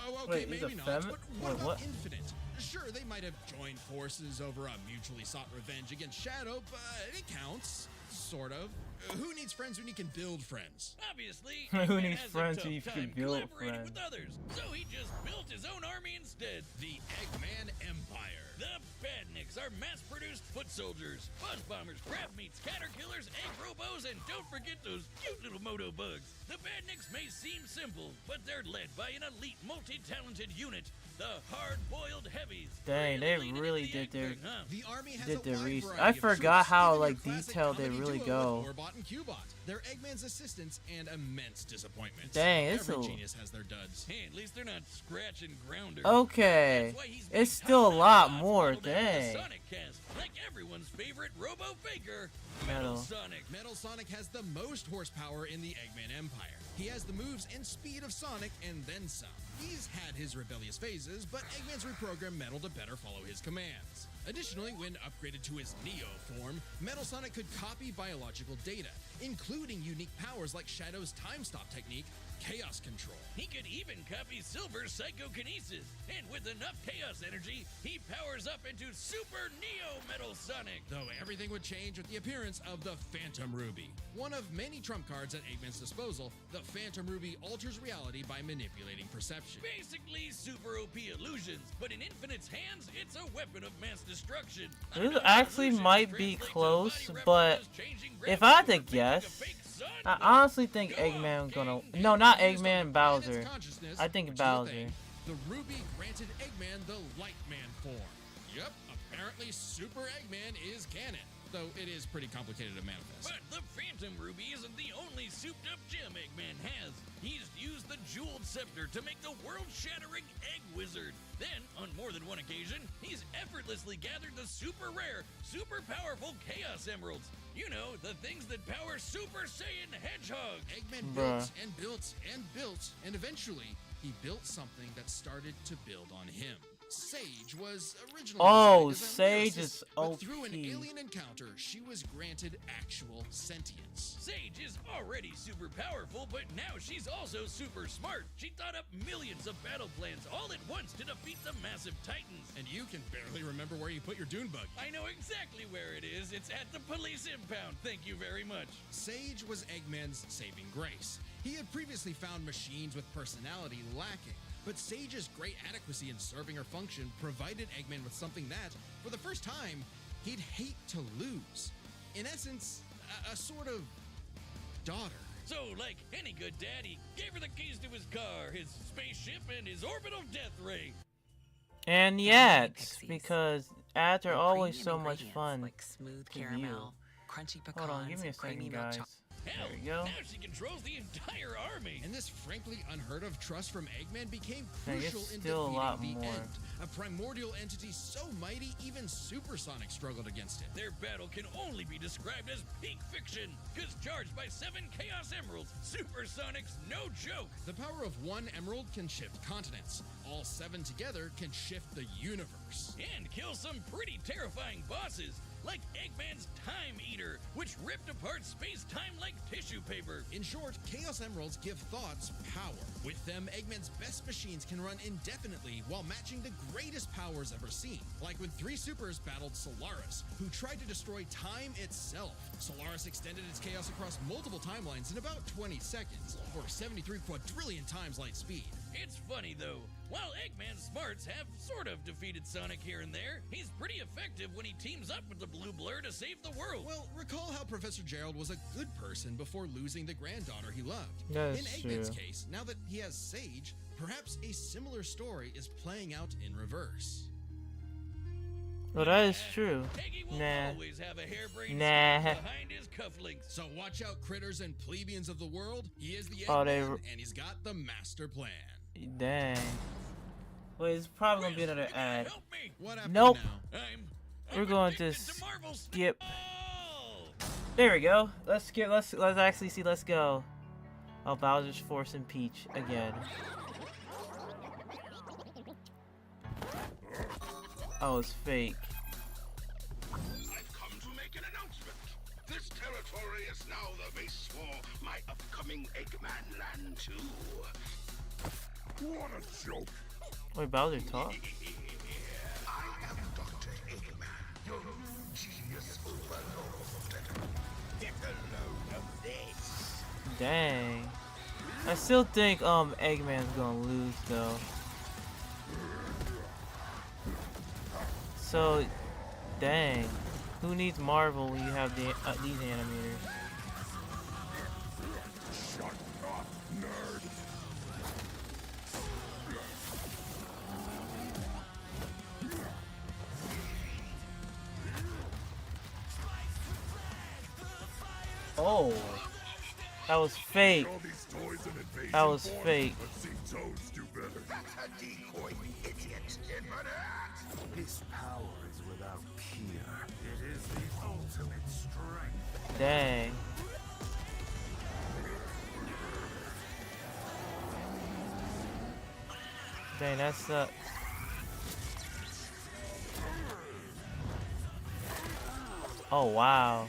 Oh, okay, Wait, maybe not. But Wait, about Infinite? Sure, they might have joined forces over a mutually sought revenge against Shadow, but it counts. Sort of. Who needs friends when you can build friends? Obviously, who needs friends when you can build friends? With others, so he just built his own army instead. The Eggman Empire. The Badniks are mass-produced foot soldiers, buzz bombers, crab meats, caterkillers, egg robos, and don't forget those cute little moto bugs. The Badniks may seem simple, but they're led by an elite, multi-talented unit. The hard-boiled heavies. Dang, they really did their The army has research. I forgot how like detailed they really go. Orbot and Cubot. They're Eggman's assistants and immense disappointments. Dang, it's Every genius has their duds. Hey, at least they're not scratching grounder. Okay, it's still a lot more. Dang. Sonic cast, like everyone's favorite Robo Faker, Metal Sonic. Metal Sonic has the most horsepower in the Eggman Empire. He has the moves and speed of Sonic and then some. He's had his rebellious phases, but Eggman's reprogrammed Metal to better follow his commands. Additionally, when upgraded to his Neo form, Metal Sonic could copy biological data, including unique powers like Shadow's time stop technique, Chaos Control. He could even copy Silver's Psychokinesis, and with enough Chaos energy, he powers up into Super Neo Metal Sonic. Though everything would change with the appearance of the Phantom Ruby. One of many trump cards at Eggman's disposal, the Phantom Ruby alters reality by manipulating perception. Basically super OP illusions, but in Infinite's hands, it's a weapon of mass destruction. This actually might be close, but if I had to guess, I honestly think Eggman gonna... No, not Eggman, Bowser. I think Bowser. The Ruby granted Eggman the Lightman form. Yep, apparently Super Eggman is canon, though it is pretty complicated to manifest. But the Phantom Ruby isn't the only souped-up gem Eggman has. He's used the Jeweled Scepter to make the world-shattering Egg Wizard. Then, on more than one occasion, he's effortlessly gathered the super rare, super powerful Chaos Emeralds. You know, the things that power Super Saiyan Hedgehog. Eggman built and built and built, and eventually, he built something that started to build on him. Sage was originally Oh, designed as a Sage lyricist, is but through an OP. alien encounter, she was granted actual sentience. Sage is already super powerful, but now she's also super smart. She thought up millions of battle plans all at once to defeat the massive titans. And you can barely remember where you put your dune bug. I know exactly where it is. It's at the police impound. Thank you very much. Sage was Eggman's saving grace. He had previously found machines with personality lacking, but Sage's great adequacy in serving her function provided Eggman with something that, for the first time, he'd hate to lose. In essence, a sort of daughter. So, like any good dad, he gave her the keys to his car, his spaceship, and his orbital death ray. And the ads, because ads are always so much fun. Like smooth to view. caramel, crunchy pecans, Hold on, give me a and creamy second, milk guys. Hell, There we go. now she controls the entire army. And this frankly unheard of trust from Eggman became Dang, it's crucial in still a lot defeating the more. End. A primordial entity so mighty, even Supersonic struggled against it. Their battle can only be described as peak fiction, because charged by 7 Chaos Emeralds, Supersonic's no joke. The power of one emerald can shift continents. All 7 together can shift the universe. And kill some pretty terrifying bosses, like Eggman's Time Eater, which ripped apart space-time like tissue paper. In short, Chaos Emeralds give thoughts power. With them, Eggman's best machines can run indefinitely while matching the greatest powers ever seen. Like when 3 supers battled Solaris, who tried to destroy time itself. Solaris extended its chaos across multiple timelines in about 20 seconds, or 73 quadrillion times light speed. It's funny, though. While Eggman's smarts have sort of defeated Sonic here and there, he's pretty effective when he teams up with the Blue Blur to save the world. Well, recall how Professor Gerald was a good person before losing the granddaughter he loved. That's In Eggman's true. case, now that he has Sage, perhaps a similar story is playing out in reverse. Well, that is true. Eggy will Nah. always have a harebrained Nah. scheme behind his cufflinks. So watch out, critters and plebeians of the world. He is the Oh, Eggman, and he's got the master plan. Dang. Wait, it's probably gonna be another ad. Help me. What happened Nope. now? We're going to addicted to Marvel skip. Oh! There we go. Let's skip. Let's actually see. Let's go. Oh, Bowser's forcing Peach again. Oh, it's fake. I've come to make an announcement. This territory is now the base for my upcoming Eggman Land 2. What a joke. Wait, Bowser talk? I am Dr. Eggman, your new genius overlord. Get a load of this. Dang. I still think Eggman's gonna lose though. So, dang. Who needs Marvel when you have these animators? Shut up, nerd. Oh, that was fake. All these toys and invasion That was forms, fake. but see Toads do better. That's a decoy, you idiot. His power is without peer. It is the ultimate strength. Dang. Dang, that sucks. Oh, wow.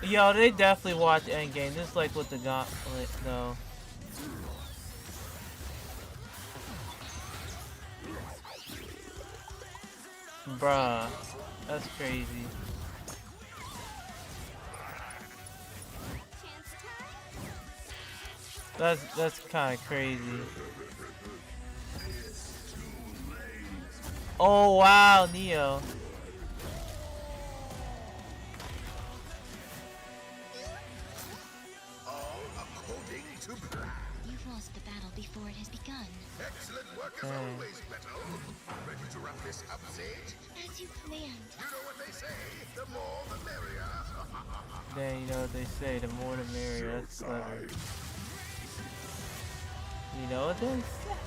Yo, they definitely watch Endgame, just like with the Gauntlet, though. Bruh, that's crazy. That's kind of crazy. Oh wow, Neo. All according to plan. You've lost the battle before it has begun. Excellent work as always, Beto. Ready to wrap this up, Sage? As you planned. You know what they say, the more the merrier. Dang, you know what they say, the more the merrier. That's clever. You know what they say?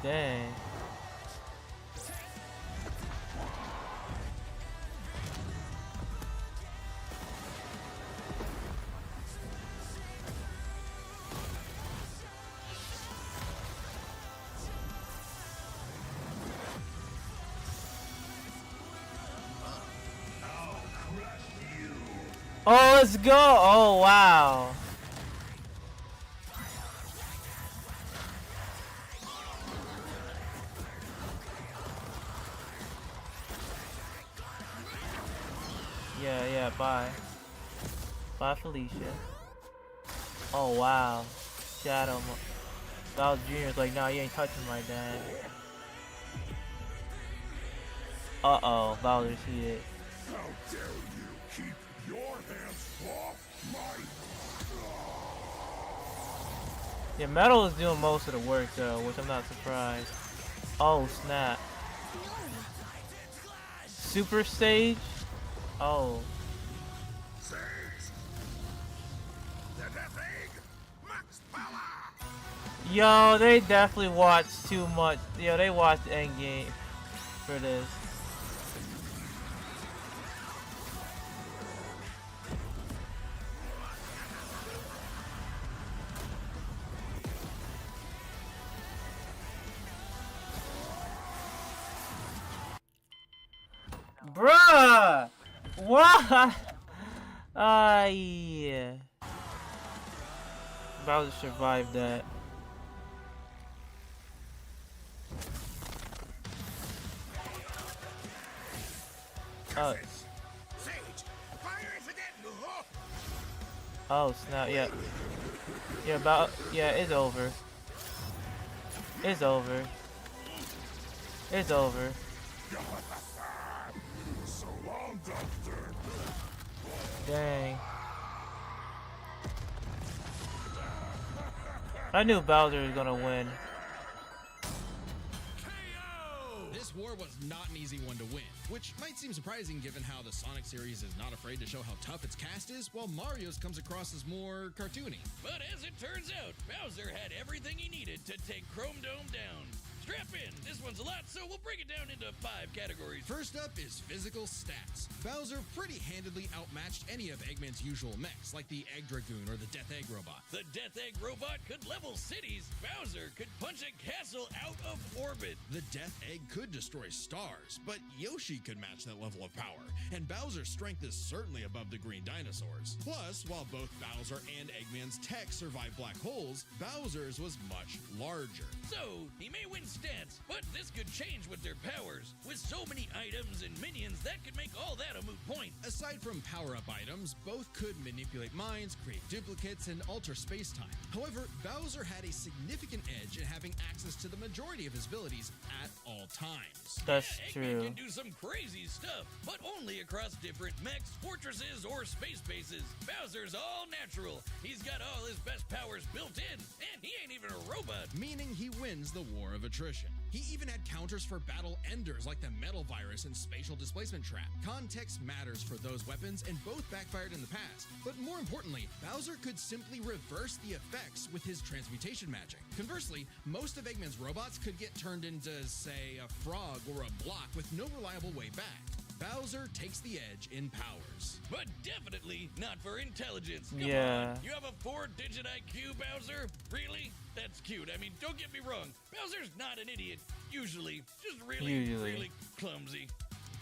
Dang. Oh, let's go! Oh, wow. Yeah, bye. Bye, Felicia. Oh, wow. Shadow. Bowser Jr.'s like, nah, you ain't touching my dad. Uh-oh, Bowser's heated. How dare you keep your hands off my... Yeah, Metal is doing most of the work, though, which I'm not surprised. Oh, snap. Super stage? Oh. Sage! The Death Egg! Max power! Yo, they definitely watched too much. Yo, they watched Endgame for this. Bruh! What? Yeah. Bowser survived that. Oh. Oh snap! Yeah. Yeah, it's over. It's over. It's over. So long, Doctor. Dang. I knew Bowser was gonna win. This war was not an easy one to win, which might seem surprising given how the Sonic series is not afraid to show how tough its cast is, while Mario's comes across as more cartoony. But as it turns out, Bowser had everything he needed to take Chrome Dome down. Strap in, this one's a lot, so we'll break it down into 5 categories. First up is physical stats. Bowser pretty handedly outmatched any of Eggman's usual mechs, like the Egg Dragoon or the Death Egg Robot. The Death Egg Robot could level cities. Bowser could punch a castle out of orbit. The Death Egg could destroy stars, but Yoshi could match that level of power, and Bowser's strength is certainly above the green dinosaurs. Plus, while both Bowser and Eggman's tech survived black holes, Bowser's was much larger. So, he may win stats, but this could change with their powers. With so many items and minions, that could make all that a moot point. Aside from power-up items, both could manipulate minds, create duplicates, and alter space-time. However, Bowser had a significant edge in having access to the majority of his abilities at all times. That's Eggman true. can do some crazy stuff, but only across different mechs, fortresses, or space bases. Bowser's all natural. He's got all his best powers built in, and he ain't even a robot. Meaning he wins the war of attrition. He even had counters for battle enders like the Metal Virus and Spatial Displacement Trap. Context matters for those weapons, and both backfired in the past. But more importantly, Bowser could simply reverse the effects with his transmutation magic. Conversely, most of Eggman's robots could get turned into, say, a frog or a block with no reliable way back. Bowser takes the edge in powers. But definitely not for intelligence. Come Yeah. on. You have a 4-digit IQ, Bowser? Really? That's cute. I mean, don't get me wrong. Bowser's not an idiot. Usually. Just really clumsy.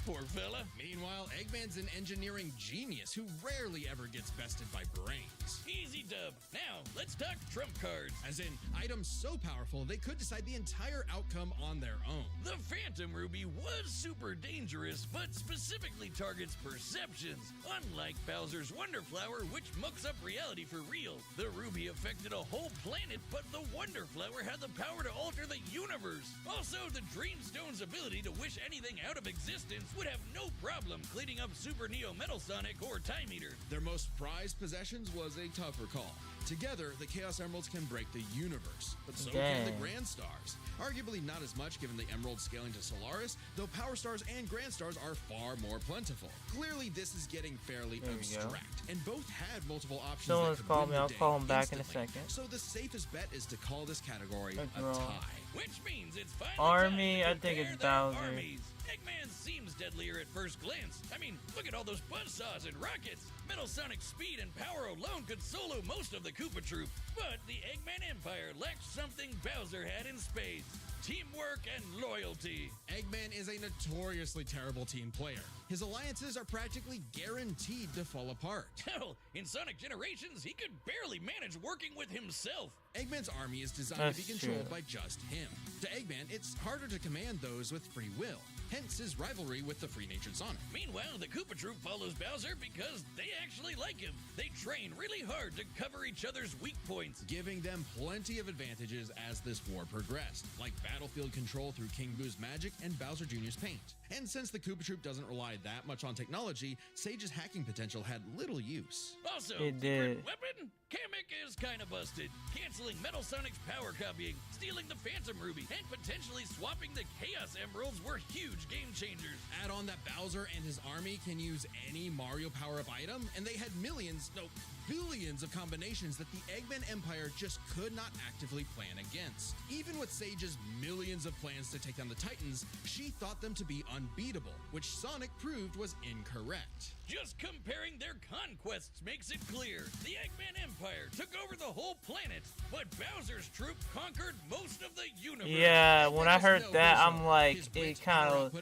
Poor fella. Meanwhile, Eggman's an engineering genius who rarely ever gets bested by brains. Easy dub. Now, let's talk trump cards. As in, items so powerful they could decide the entire outcome on their own. The Phantom Ruby was super dangerous, but specifically targets perceptions. Unlike Bowser's Wonder Flower, which mucks up reality for real. The Ruby affected a whole planet, but the Wonder Flower had the power to alter the universe. Also, the Dreamstone's ability to wish anything out of existence would have no problem cleaning up Super Neo Metal Sonic or Time Eater. Their most prized possessions was a tougher call. Together, the Chaos Emeralds can break the universe, but so can the Grand Stars. Arguably not as much given the Emeralds scaling to Solaris, though Power Stars and Grand Stars are far more plentiful. Clearly, this is getting fairly abstract, and both had multiple options. Someone's that could called win me. the I'll day call him back in a instantly. second. So the safest bet is to call this category a draw. tie. Which means it's finally Army, time to I think compare it's their Bowser. armies. Eggman seems deadlier at first glance. I mean, look at all those buzzsaws and rockets. Metal Sonic's speed and power alone could solo most of the Koopa troop. But the Eggman Empire lacked something Bowser had in spades. teamwork and loyalty. Eggman is a notoriously terrible team player. His alliances are practically guaranteed to fall apart. Hell, in Sonic Generations, he could barely manage working with himself. Eggman's army is designed That's to be controlled true. by just him. To Eggman, it's harder to command those with free will, hence his rivalry with the free-natured Sonic. Meanwhile, the Koopa Troop follows Bowser because they actually like him. They train really hard to cover each other's weak points, Giving them plenty of advantages as this war progressed, like battlefield control through King Boo's magic and Bowser Jr.'s paint. And since the Koopa Troop doesn't rely that much on technology, Sage's hacking potential had little use. Also, It secret did. weapon? Kamek is kinda busted. Canceling Metal Sonic's power copying, stealing the Phantom Ruby, and potentially swapping the Chaos Emeralds were huge game changers. Add on that Bowser and his army can use any Mario power-up item, and they had millions, no, billions of combinations that the Eggman Empire just could not actively plan against. Even with Sage's millions of plans to take down the Titans, she thought them to be unbeatable, which Sonic proved was incorrect. Just comparing their conquests makes it clear. The Eggman Empire took over the whole planet, but Bowser's troop conquered most of the universe. Yeah, when I heard that, I'm like, it kind of.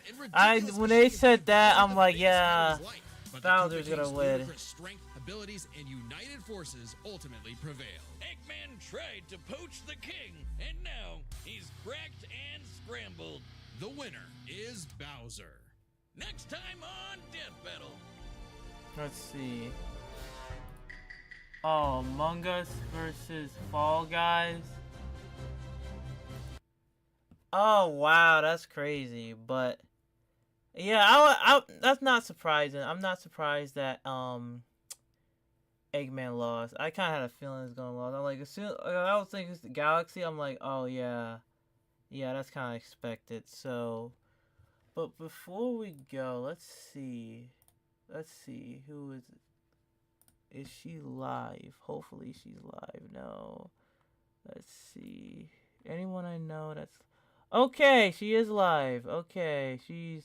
When they said that, I'm like, yeah, Bowser's gonna win. Strength, abilities, and united forces ultimately prevailed. Eggman tried to poach the king, and now he's cracked and scrambled. The winner is Bowser. Next time on Death Battle. Let's see. Oh, Among Us versus Fall Guys. Oh wow, that's crazy. But yeah, that's not surprising. I'm not surprised that Eggman lost. I kind of had a feeling it's gonna lose. I'm like, as soon I was thinking it's the Galaxy, I'm like, oh yeah, that's kind of expected. So, but before we go, let's see who is. Is she live? Hopefully she's live. No. Let's see. Anyone I know that's... Okay, she is live. Okay, she's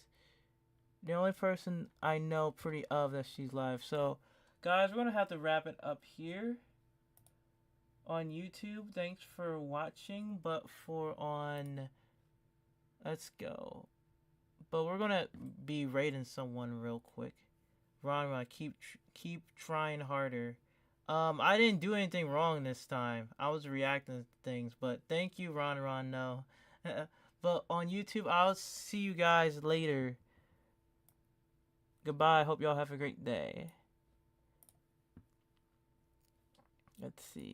the only person I know pretty of that she's live. So, guys, we're going to have to wrap it up here on YouTube. Thanks for watching. But for on... Let's go. But we're going to be rating someone real quick. Ron, keep trying harder. I didn't do anything wrong this time. I was reacting to things, but thank you, Ron. No, but on YouTube, I'll see you guys later. Goodbye. Hope y'all have a great day. Let's see.